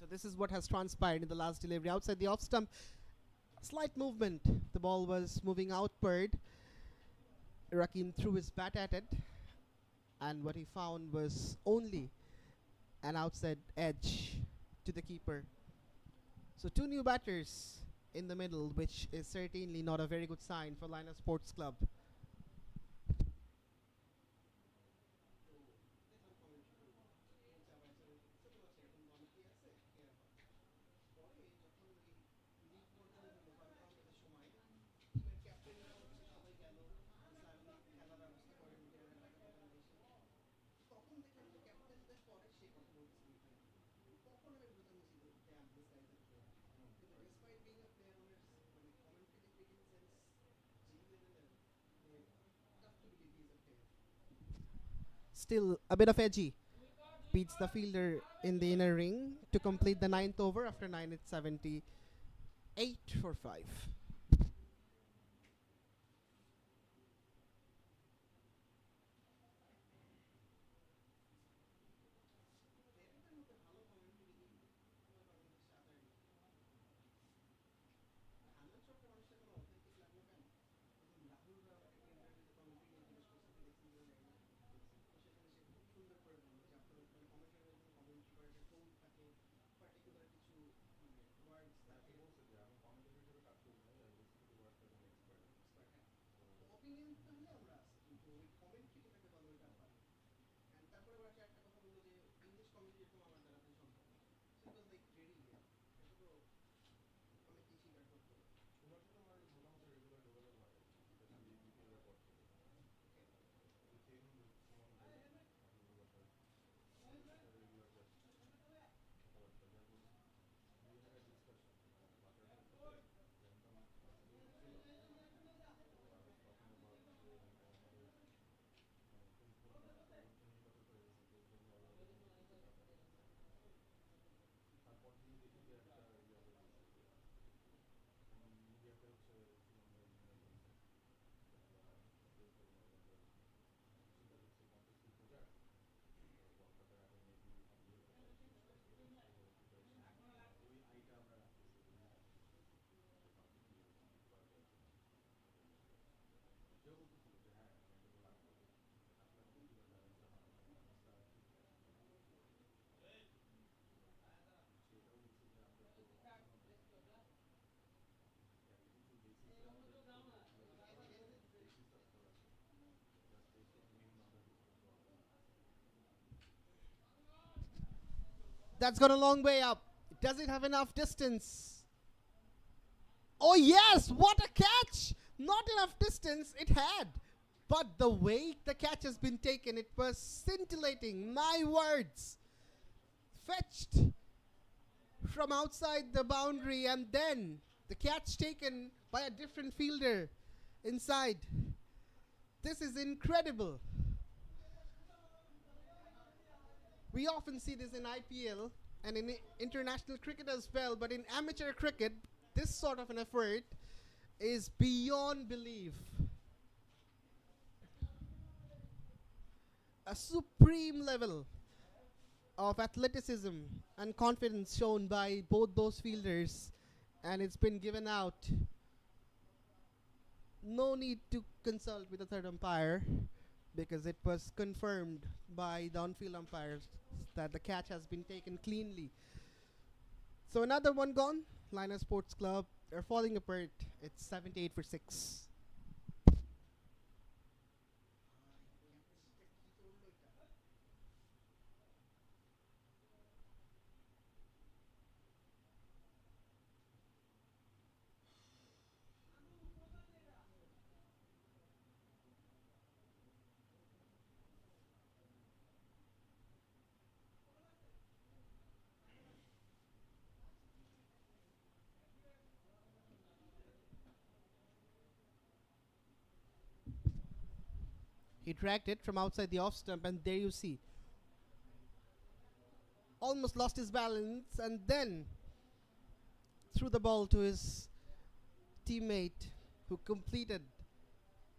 So this is what has transpired in the last delivery. Outside the off stump, slight movement. The ball was moving outward. Rakim threw his bat at it, and what he found was only an outside edge to the keeper. So two new batters in the middle, which is certainly not a very good sign for Lainas Sports Club. Still a bit of edgy. Beats the fielder in the inner ring to complete the ninth over after 9 at 78 for 5. That's gone a long way up. Does it have enough distance? Oh, yes! What a catch! Not enough distance, it had. But the way the catch has been taken, it was scintillating. My words. Fetched from outside the boundary, and then the catch taken by a different fielder inside. This is incredible. We often see this in IPL and in international cricket as well, but in amateur cricket, this sort of an effort is beyond belief. A supreme level of athleticism and confidence shown by both those fielders, and it's been given out. No need to consult with the third umpire because it was confirmed by the on-field umpires that the catch has been taken cleanly. So another one gone. Lainas Sports Club are falling apart. It's 78 for 6. He dragged it from outside the off stump, and there you see. Almost lost his balance, and then threw the ball to his teammate who completed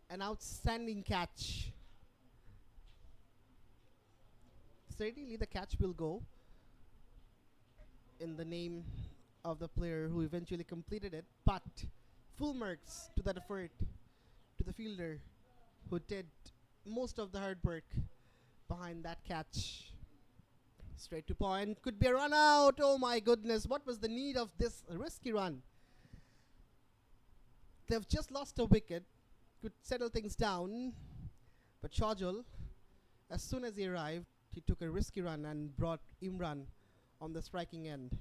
an outstanding catch. Certainly the catch will go. in the name of the player who eventually completed it, but full marks to that effort to the fielder who did most of the hard work behind that catch. Straight to point, could be a run out. Oh my goodness, what was the need of this risky run? They've just lost a wicket, could settle things down, but Shajul, as soon as he arrived, he took a risky run and brought Imran on the striking end.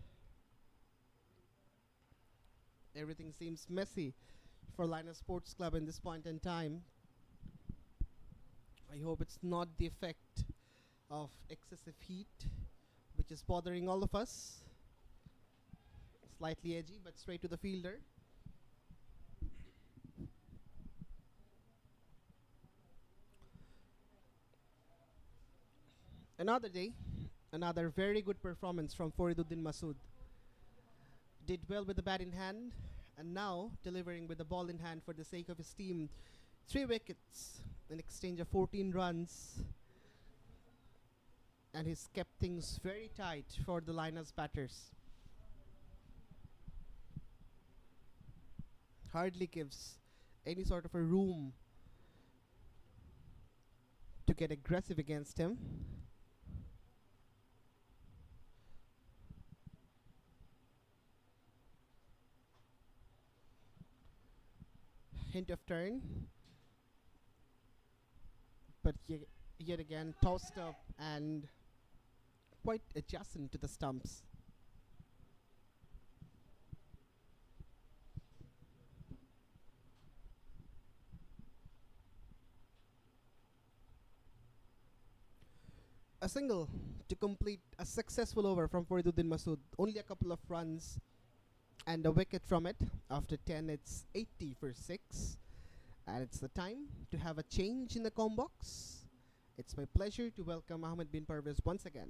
Everything seems messy for Lainas Sports Club in this point in time. I hope it's not the effect of excessive heat, which is bothering all of us. Slightly edgy, but straight to the fielder. Another day, another very good performance from Fariduddin Masood. Did well with the bat in hand, and now delivering with the ball in hand for the sake of his team. 3 wickets in exchange of 14 runs, and he's kept things very tight for the Lainas batters. Hardly gives any sort of a room to get aggressive against him. Hint of turn, but yet again tossed up and quite adjacent to the stumps. A single to complete a successful over from Fariduddin Masood. Only a couple of runs and a wicket from it. After 10, it's 80 for 6. And it's the time to have a change in the com box. It's my pleasure to welcome Ahmed bin Parvez once again.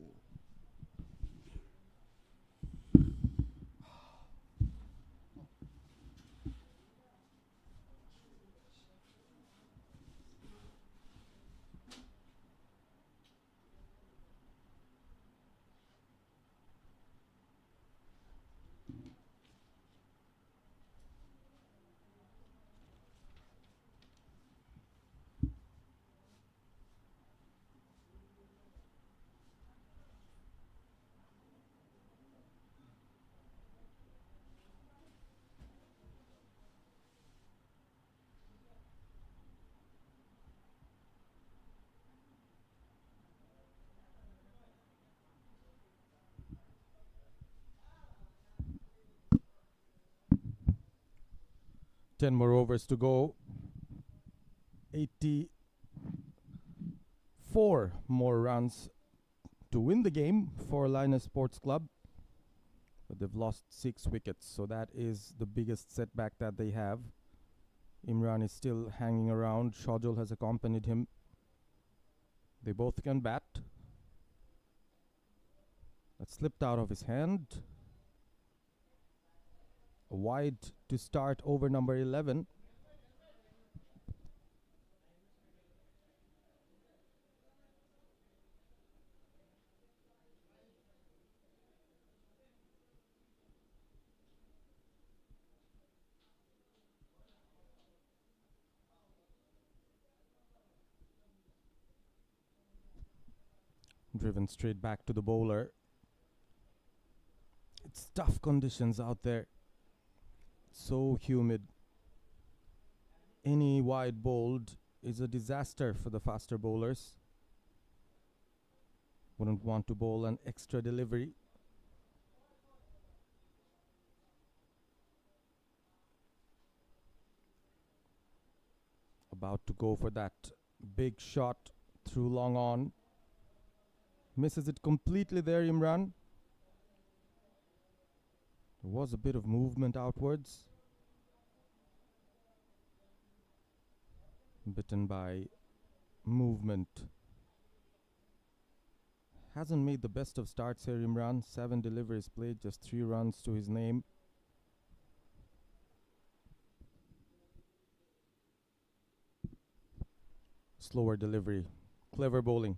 Ten more overs to go. 84 more runs to win the game for Lainas Sports Club. But they've lost 6 wickets, so that is the biggest setback that they have. Imran is still hanging around. Shajul has accompanied him. They both can bat. That slipped out of his hand. A wide to start over number 11. Driven straight back to the bowler. It's tough conditions out there. So humid. Any wide bowled is a disaster for the faster bowlers. Wouldn't want to bowl an extra delivery. About to go for that big shot through long on. Misses it completely there, Imran. There was a bit of movement outwards. Bitten by movement. Hasn't made the best of starts here, Imran. 7 deliveries played, just 3 runs to his name. Slower delivery. Clever bowling.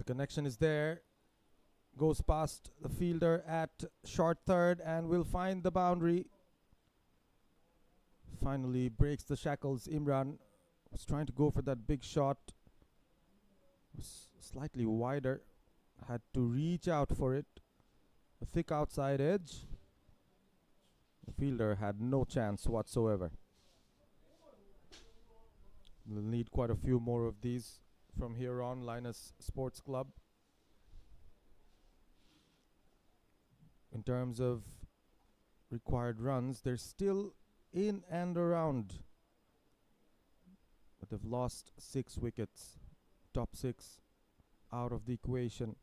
connection is there. Goes past the fielder at short third and will find the boundary. Finally breaks the shackles. Imran was trying to go for that big shot. Was slightly wider. Had to reach out for it. A thick outside edge. The fielder had no chance whatsoever. We'll need quite a few more of these from here on. Lainas Sports Club. In terms of required runs, they're still in and around, but they've lost 6 wickets. Top 6 out of the equation.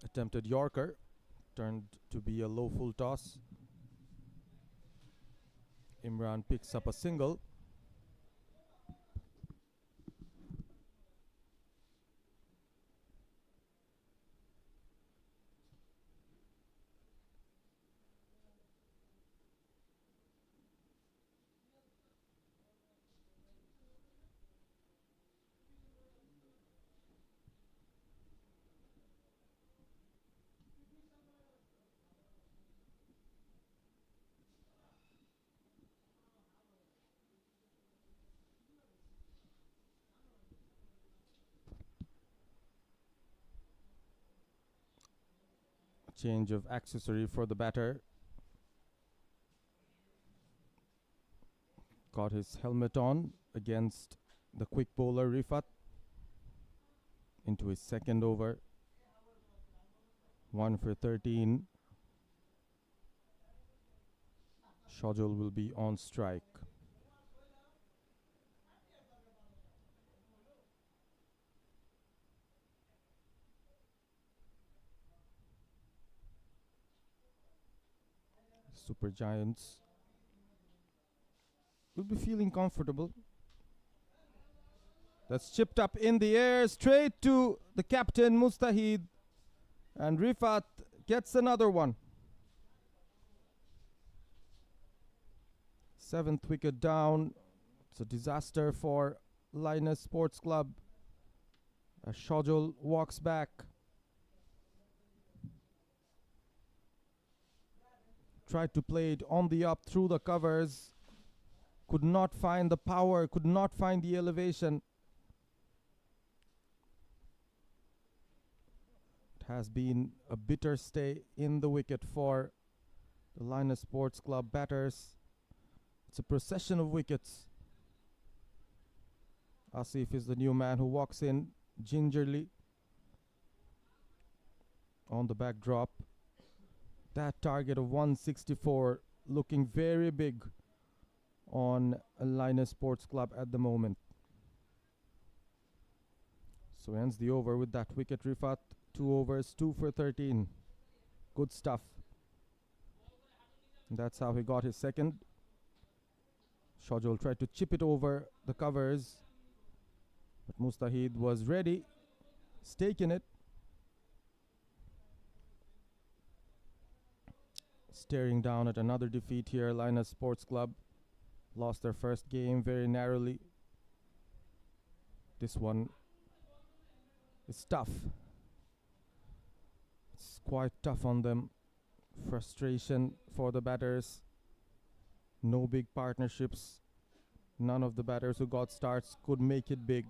Attempted Yorker, turned to be a low full toss. Imran picks up a single. Change of accessory for the batter. Got his helmet on against the quick bowler Rifat into his second over. 1 for 13. Shajul will be on strike. Super Giants will be feeling comfortable. That's chipped up in the air straight to the captain Mustahid, and Rifat gets another one. 7th wicket down. It's a disaster for Lainas Sports Club as Shajul walks back. Tried to play it on the up through the covers. Could not find the power, could not find the elevation. It has been a bitter stay in the wicket for the Lainas Sports Club batters. It's a procession of wickets. Asif is the new man who walks in gingerly on the backdrop. That target of 164 looking very big on Lainas Sports Club at the moment. So ends the over with that wicket. Rifat, 2 overs, 2 for 13. Good stuff. And that's how he got his second. Shajul tried to chip it over the covers, but Mustahid was ready, staking it. Staring down at another defeat here. Lainas Sports Club lost their first game very narrowly. This one is tough. It's quite tough on them. Frustration for the batters. No big partnerships. None of the batters who got starts could make it big.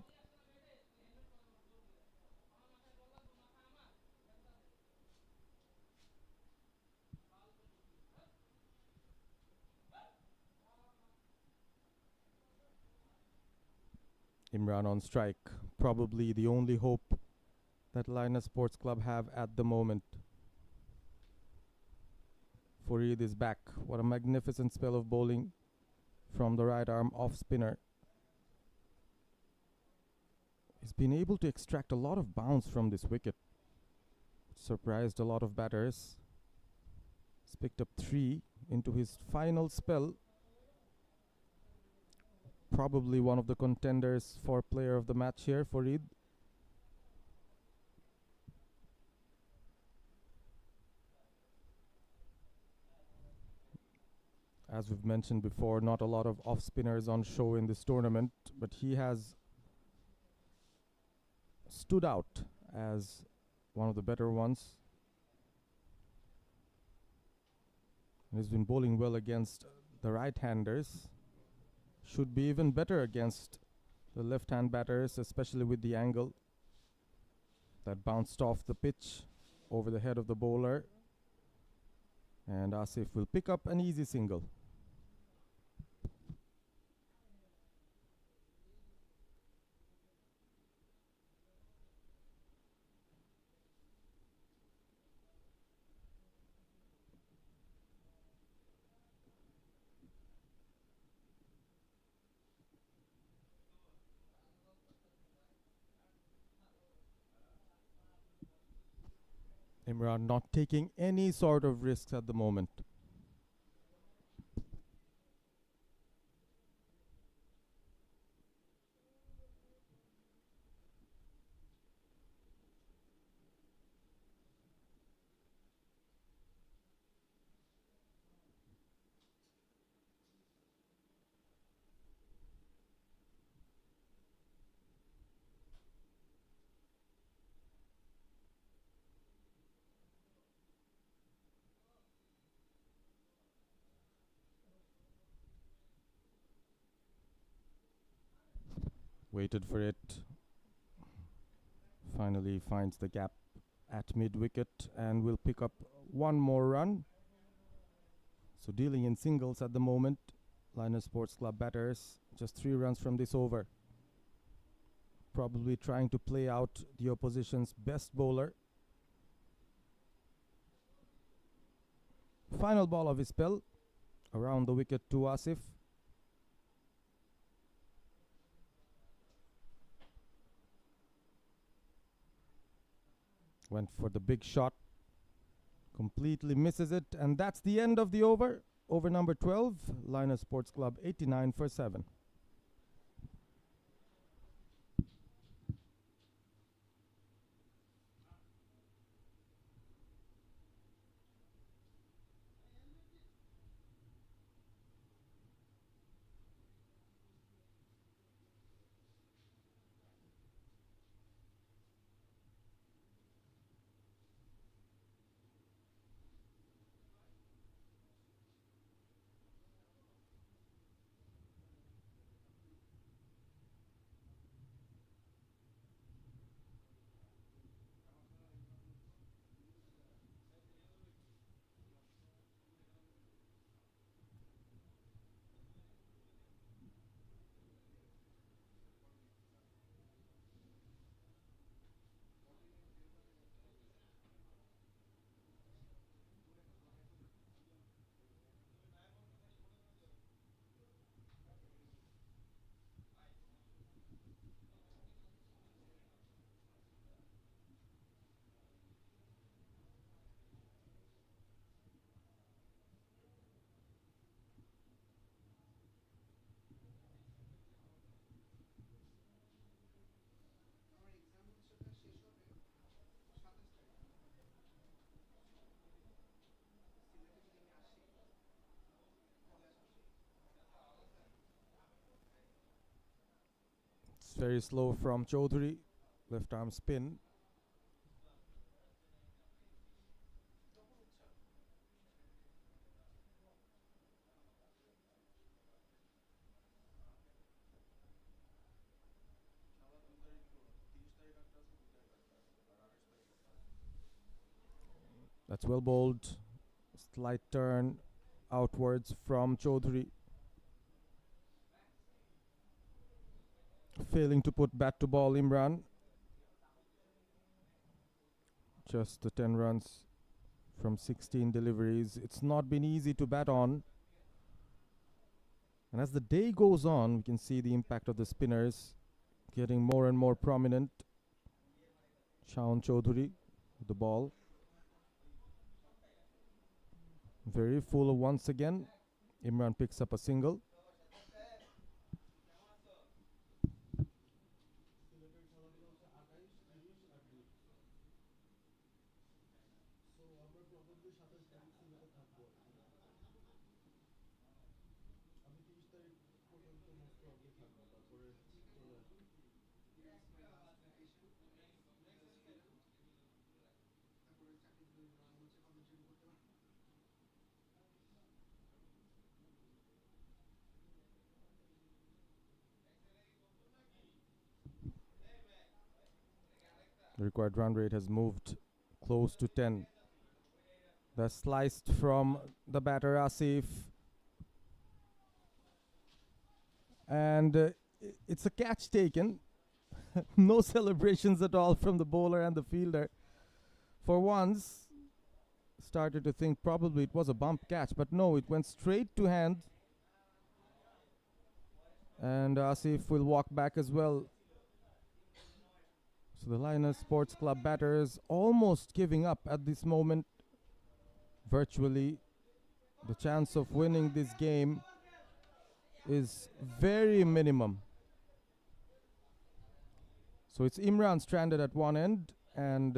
Imran on strike. Probably the only hope that Lainas Sports Club have at the moment. Farid is back. What a magnificent spell of bowling from the right arm off spinner. He's been able to extract a lot of bounce from this wicket. Surprised a lot of batters. He's picked up 3 into his final spell. Probably one of the contenders for player of the match here, Farid. As we've mentioned before, not a lot of off spinners on show in this tournament, but he has stood out as one of the better ones. He's been bowling well against the right-handers. Should be even better against the left-hand batters, especially with the angle that bounced off the pitch over the head of the bowler. And Asif will pick up an easy single. Imran not taking any sort of risks at the moment. Waited for it. Finally finds the gap at mid-wicket and will pick up one more run. So dealing in singles at the moment. Lainas Sports Club batters just 3 runs from this over. Probably trying to play out the opposition's best bowler. Final ball of his spell. Around the wicket to Asif. Went for the big shot. Completely misses it. And that's the end of the over. Over number 12. Lainas Sports Club 89 for 7. It's very slow from Chaudhary. Left arm spin. That's well bowled. Slight turn outwards from Chaudhary. Failing to put bat to ball Imran. Just the 10 runs from 16 deliveries. It's not been easy to bat on. And as the day goes on, we can see the impact of the spinners getting more and more prominent. Shaun Chaudhary with the ball. Very full once again. Imran picks up a single. The required run rate has moved close to 10. That's sliced from the batter Asif. And it's a catch taken. No celebrations at all from the bowler and the fielder. For once, started to think probably it was a bump catch, but no, it went straight to hand. And Asif will walk back as well. So the Lainas Sports Club batters almost giving up at this moment. Virtually, the chance of winning this game is very minimum. So it's Imran stranded at one end, and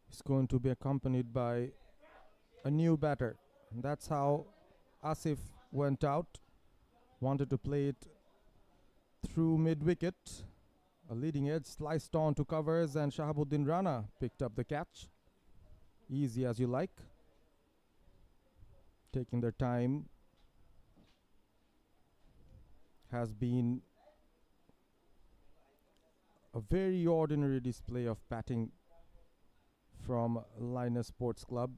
he's going to be accompanied by a new batter. And that's how Asif went out. Wanted to play it through mid-wicket. A leading edge sliced on to covers, and Shahabuddin Rana picked up the catch. Easy as you like. Taking their time. Has been a very ordinary display of batting from Lainas Sports Club.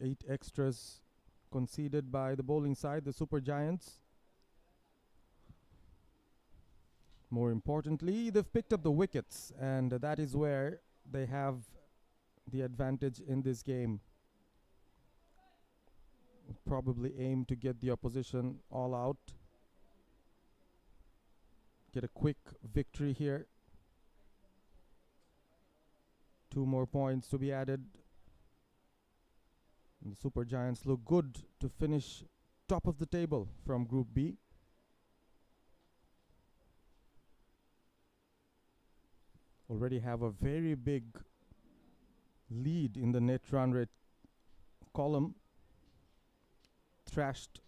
8 extras conceded by the bowling side, the Super Giants. More importantly, they've picked up the wickets, and that is where they have the advantage in this game. Probably aim to get the opposition all out. Get a quick victory here. 2 more points to be added. And the Super Giants look good to finish top of the table from Group B. Already have a very big lead in the net run rate column. Thrashed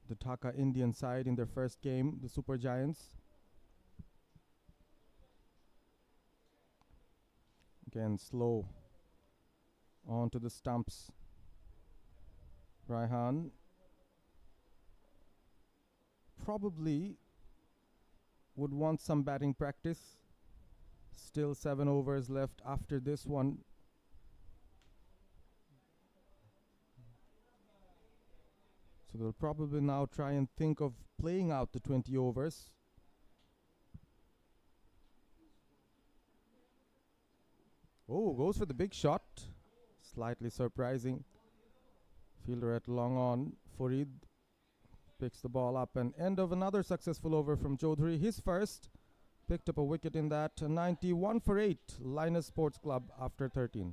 the Dhaka Indian side in their first game, the Super Giants. Again, slow onto the stumps. Raihan probably would want some batting practice. Still 7 overs left after this one. So they'll probably now try and think of playing out the 20 overs. Oh, goes for the big shot. Slightly surprising. Fielder at long on. Farid picks the ball up, and end of another successful over from Chaudhary. His first. Picked up a wicket in that. 91 for 8. Lainas Sports Club after 13.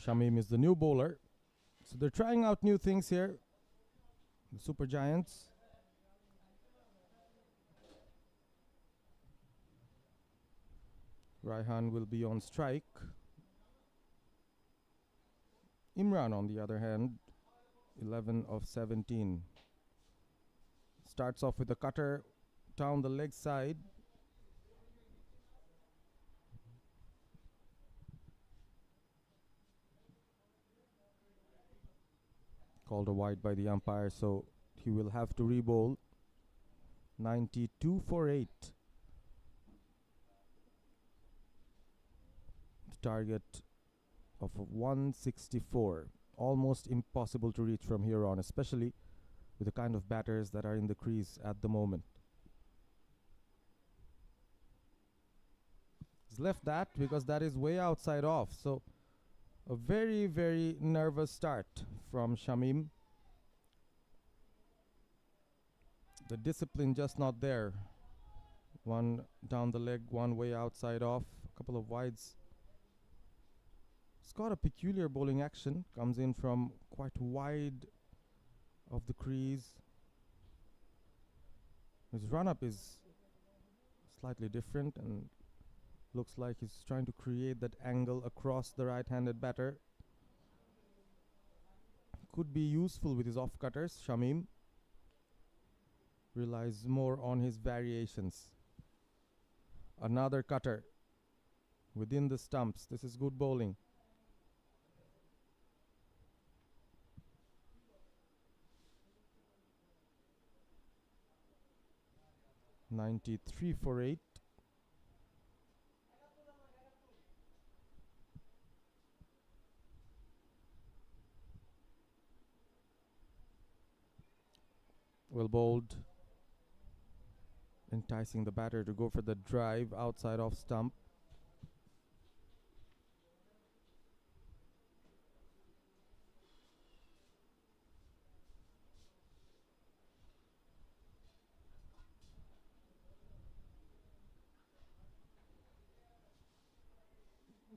Shamim is the new bowler. So they're trying out new things here. The Super Giants. Raihan will be on strike. Imran, on the other hand, 11 of 17. Starts off with a cutter, down the leg side. Called a wide by the umpire, so he will have to re-bowl. 92 for 8. The target of 164. Almost impossible to reach from here on, especially with the kind of batters that are in the crease at the moment. He's left that because that is way outside off. So a very, very nervous start from Shamim. The discipline just not there. One down the leg, one way outside off. A couple of wides. He's got a peculiar bowling action. Comes in from quite wide of the crease. His run-up is slightly different and looks like he's trying to create that angle across the right-handed batter. Could be useful with his off-cutters. Shamim relies more on his variations. Another cutter within the stumps. This is good bowling. .93 for 8. Well bowled, enticing the batter to go for the drive outside off stump.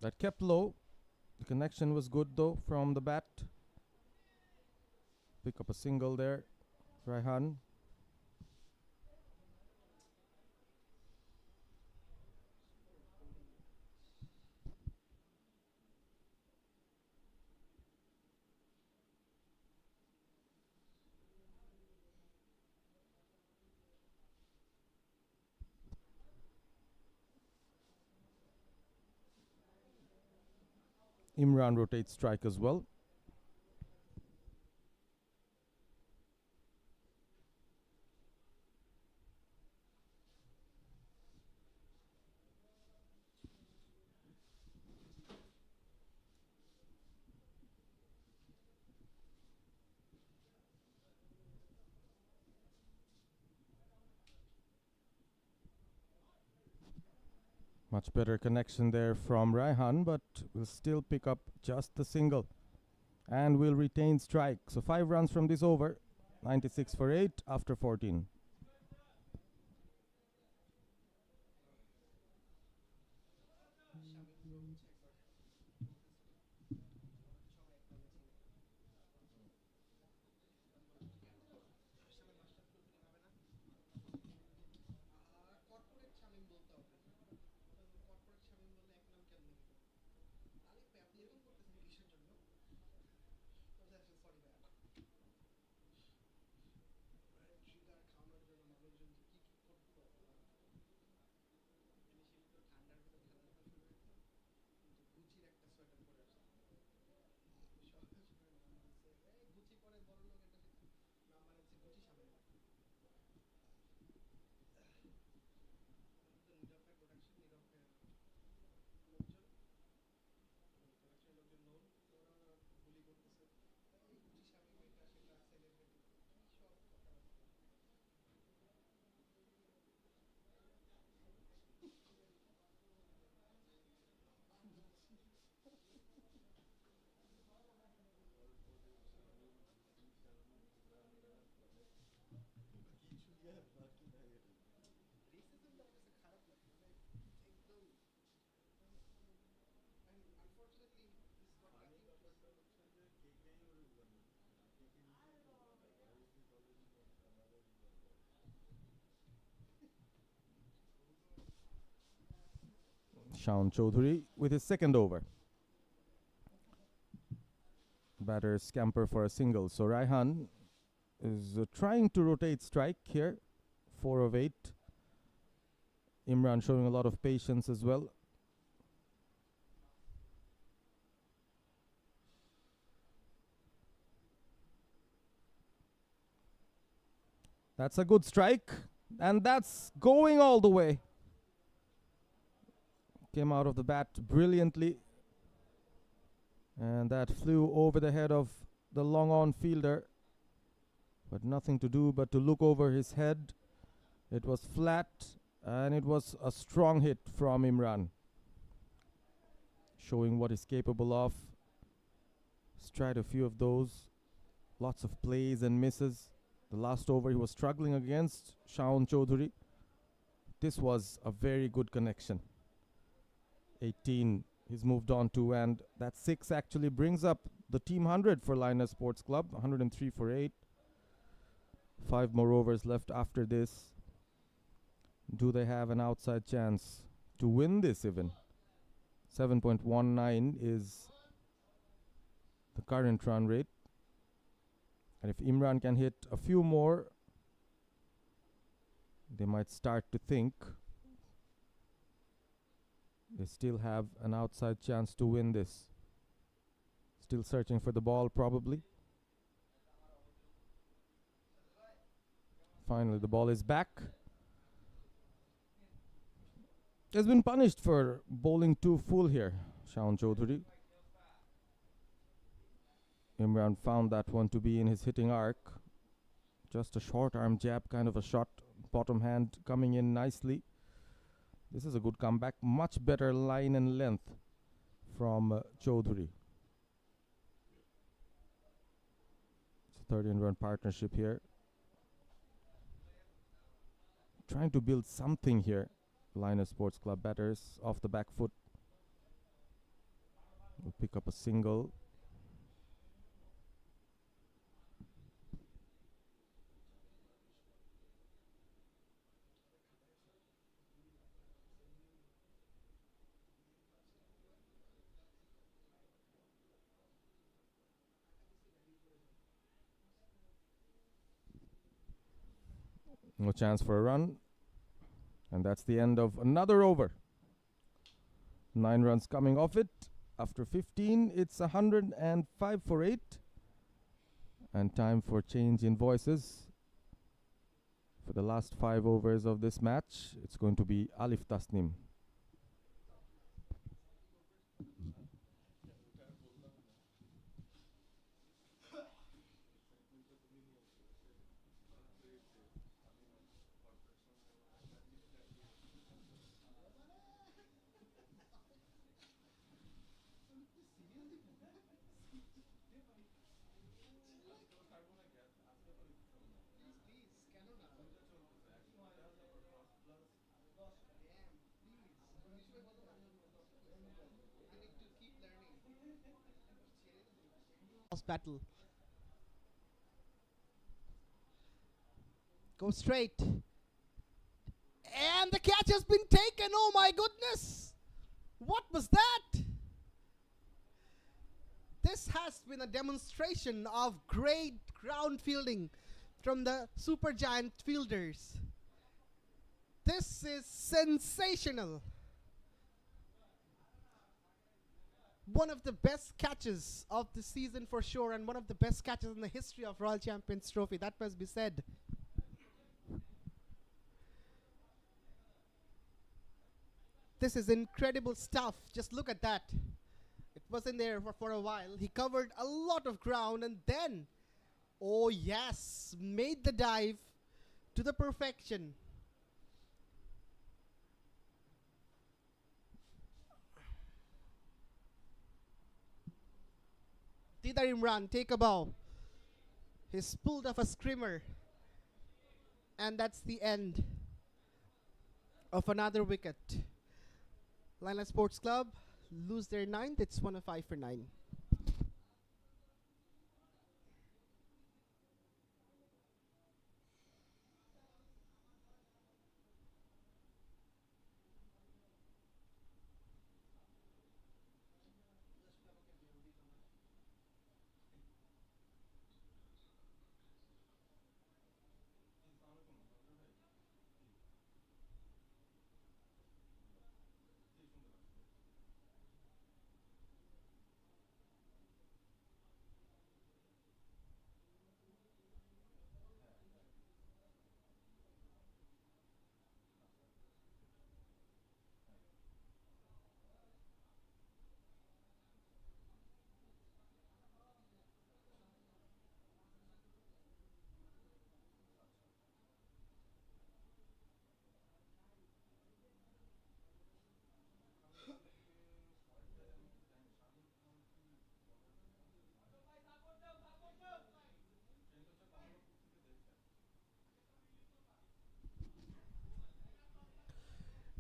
That kept low. The connection was good though from the bat. Pick up a single there, Raihan. Imran rotates strike as well. Much better connection there from Raihan, but will still pick up just the single and will retain strike. So 5 runs from this over. 96 for 8 after 14. Shaun Chaudhary with his second over. Batter scamper for a single. So Raihan is trying to rotate strike here. 4 of 8. Imran showing a lot of patience as well. That's a good strike, and that's going all the way. Came out of the bat brilliantly, and that flew over the head of the long on fielder, but nothing to do but to look over his head. It was flat, and it was a strong hit from Imran, showing what he's capable of. He's tried a few of those, lots of plays and misses. The last over he was struggling against Shaun Chaudhary. This was a very good connection. 18 he's moved on to, and that 6 actually brings up the team 100 for Lainas Sports Club. 103 for 8. 5 more overs left after this. Do they have an outside chance to win this even? 7.19 is the current run rate. And if Imran can hit a few more, they might start to think they still have an outside chance to win this. Still searching for the ball, probably. Finally, the ball is back. Has been punished for bowling too full here, Shaun Chaudhary. Imran found that one to be in his hitting arc. Just a short arm jab kind of a shot. Bottom hand coming in nicely. This is a good comeback. Much better line and length from Chaudhary. It's a 13-run partnership here. Trying to build something here. Lainas Sports Club batters off the back foot. Will pick up a single. No chance for a run. And that's the end of another over. 9 runs coming off it. After 15, it's 105 for 8. And time for change in voices. For the last 5 overs of this match, it's going to be Alif Tasnim. Battle. Go straight. And the catch has been taken. Oh my goodness. What was that? This has been a demonstration of great ground fielding from the super giant fielders. This is sensational. One of the best catches of the season for sure, and one of the best catches in the history of Royal Champions Trophy. That must be said. This is incredible stuff. Just look at that. It wasn't there for a while. He covered a lot of ground and then, oh yes, made the dive to the perfection. Didar Imran, take a bow. He's pulled off a screamer. And that's the end of another wicket. Lainas Sports Club lose their 9th. It's 105 for 9.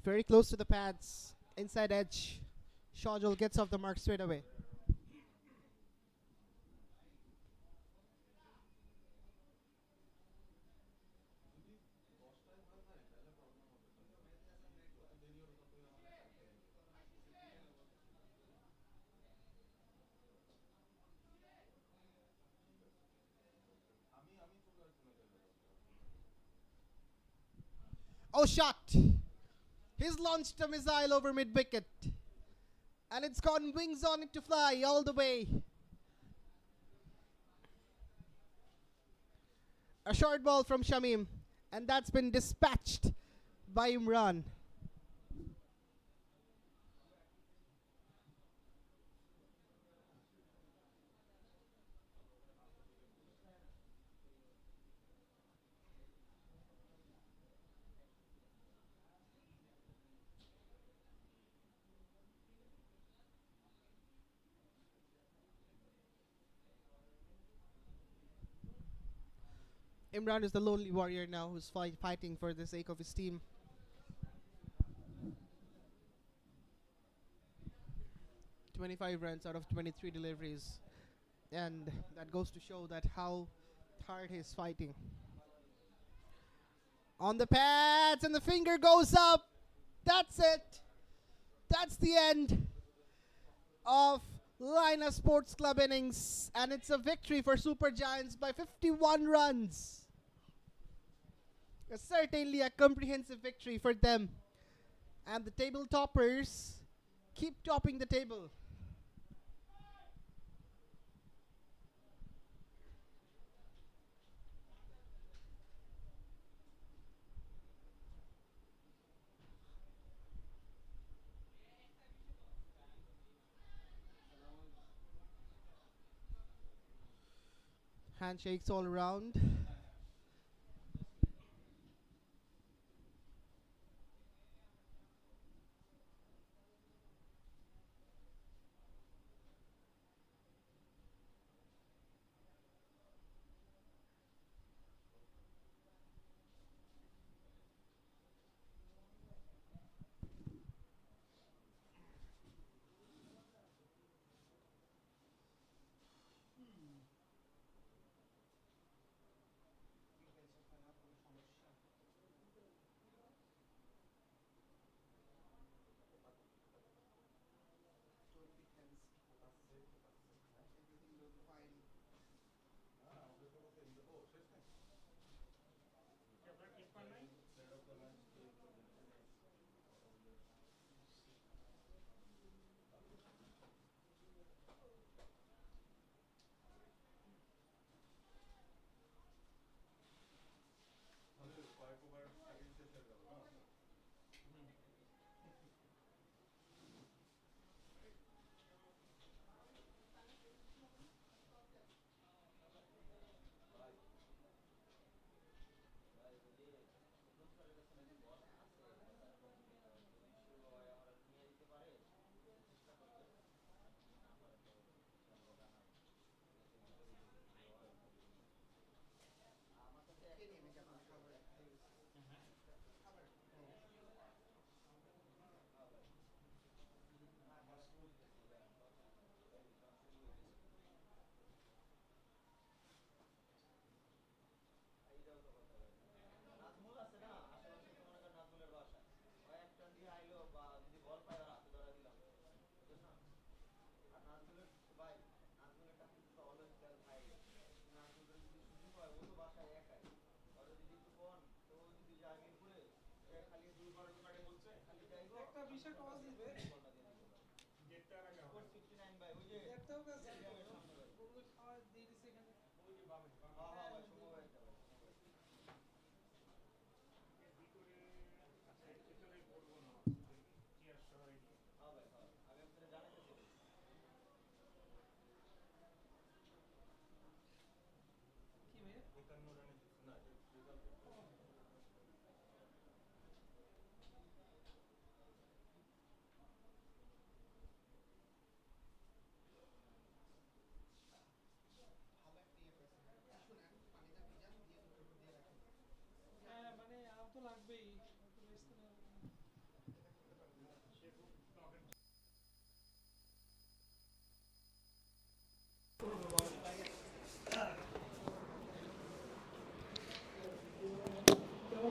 Very close to the pads. Inside edge. Shajul gets off the mark straight away. Oh, shot! He's launched a missile over mid wicket. And it's gone wings on it to fly all the way. A short ball from Shamim. And that's been dispatched by Imran. Imran is the lonely warrior now who's fighting for the sake of his team. "25 runs out of 23 deliveries." And that goes to show that how hard he's fighting. On the pads and the finger goes up. That's it. That's the end of Lainas Sports Club innings. And it's a victory for Super Giants by 51 runs. Certainly a comprehensive victory for them. And the table toppers keep topping the table. Handshakes all around.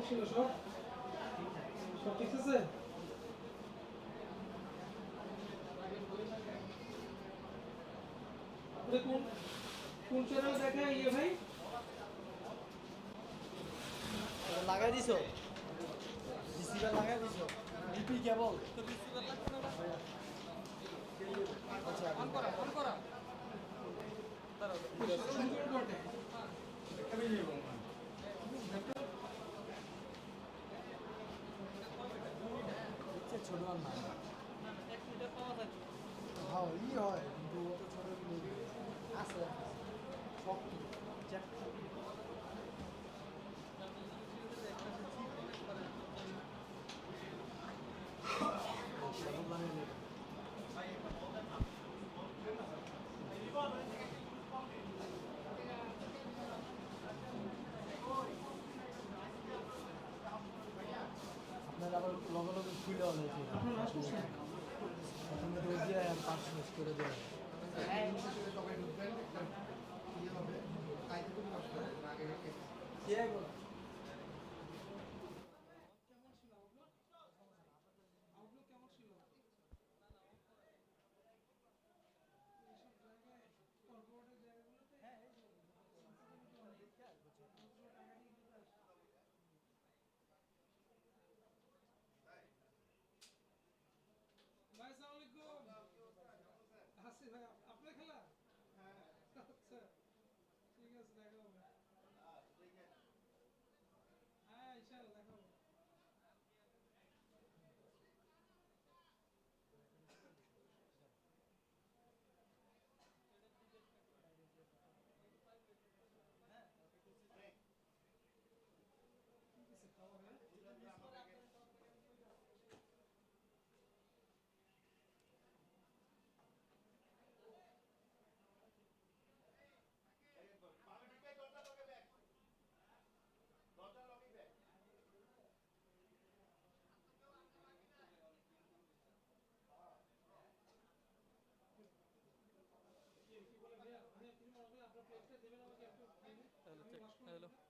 ছিল সব সব ঠিক আছে আপনি কোন কোন channel দেখে ইয়ে ভাই লাগাই দিছো রিসিভার লাগাই দিছো ইপি কেবল তো রিসিভার লাগবে না আচ্ছা অন করা দাঁড়াও ছোট না এক মিটার পাওয়া যায় হ্যাঁ ই হয় কিন্তু অত ছোট আছে শক্ত চেক আপনার আবার লগে খুলে হয়েছে প্রথমে দৌড় দিয়ে পাঁচ শেষ করে দেওয়া ভাই আসসালামু আলাইকুম হাসি ভাই আপনার খেলা আচ্ছা ঠিক আছে দেখা হবে হ্যাঁ ইনশাআল্লাহ দেখা হবে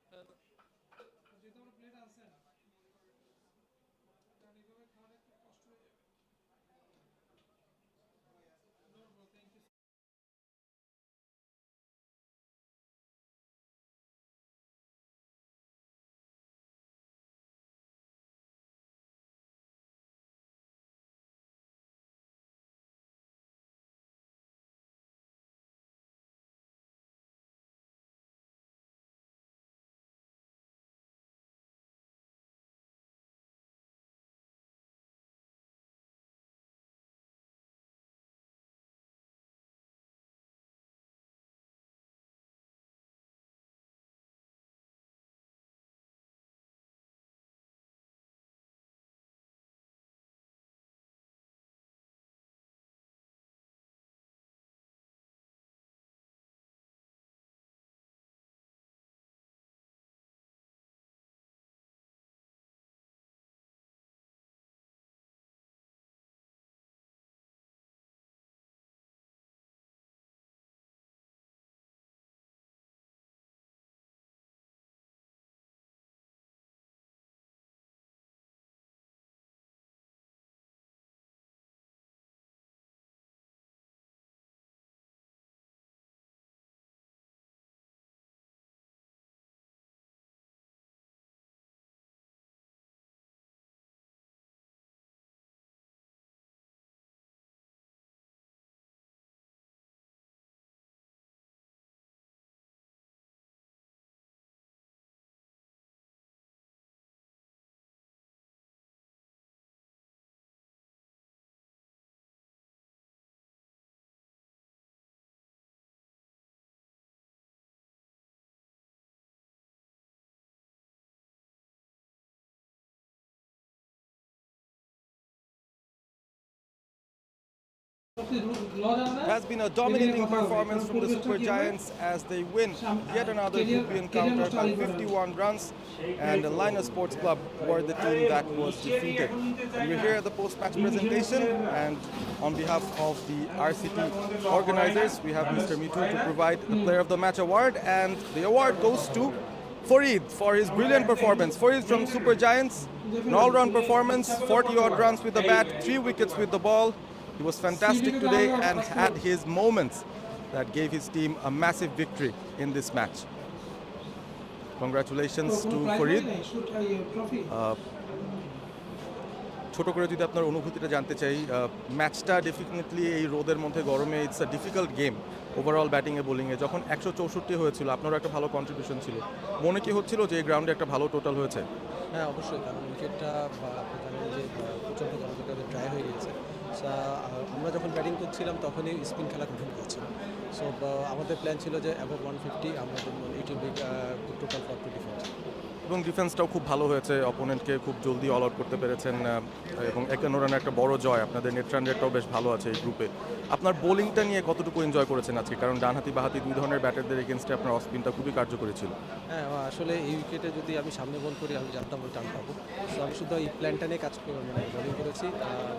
হ্যালো যেহেতু আমার প্লেট আনছেন কারণ এইভাবে খাওয়াটা একটু কষ্ট হয়ে যাবে thank you Has been a dominating performance from the Super Giants as they win yet another group encounter by 51 runs, and the Lainas Sports Club were the team that was defeated. And we're here at the post-match presentation, and on behalf of the RCT organizers, we have Mr. Mitu to provide the Player of the Match award, and the award goes to Farid for his brilliant performance. Farid from Super Giants, an all-round performance, 40-odd runs with the bat, 3 wickets with the ball. He was fantastic today and had his moments that gave his team a massive victory in this match. Congratulations to Farid. ছোট করে যদি আপনার অনুভূতিটা জানতে চাই, ম্যাচটা definitely এই রোদের মধ্যে গরমে it's a difficult game overall ব্যাটিংয়ে বোলিংয়ে। যখন 164 হয়েছিল আপনারও একটা ভালো কন্ট্রিবিউশন ছিল, মনে কি হচ্ছিল যে এই গ্রাউন্ডে একটা ভালো টোটাল হয়েছে? হ্যাঁ, অবশ্যই, কারণ উইকেটটা আপনি জানেন যে প্রচণ্ড গরম থেকে ড্রাই হয়ে গিয়েছে। আমরা যখন ব্যাটিং করছিলাম তখনই স্পিন খেলা কঠিন করছিল। সো আমাদের প্ল্যান ছিল যে অ্যাবভ 150 আমরা it will be total for 25। এবং ডিফেন্সটাও খুব ভালো হয়েছে, অপোনেন্টকে খুব জলদি অল আউট করতে পেরেছেন এবং 51 রানের একটা বড় জয়। আপনাদের নেট রান রেটটাও বেশ ভালো আছে এই গ্রুপে। আপনার বোলিংটা নিয়ে কতটুকু এনজয় করেছেন আজকে? কারণ ডানহাতি বাহাতি দুই ধরনের ব্যাটারদের এগেনস্টে আপনার অফ স্পিনটা খুবই কার্যকরী ছিল। হ্যাঁ, আসলে এই উইকেটে যদি আমি সামনে বল করি আমি জানতাম ওই টান পাবো। সো আমি শুধু এই প্ল্যানটা নিয়ে কাজ করে বোলিং করেছি,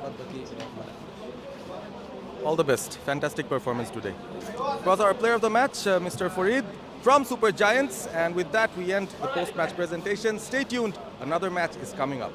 বাদ বাকি All the best. Fantastic performance today. It was our player of the match, Mr. Farid from Super Giants. And with that, we end the post-match presentation. Stay tuned. Another match is coming up.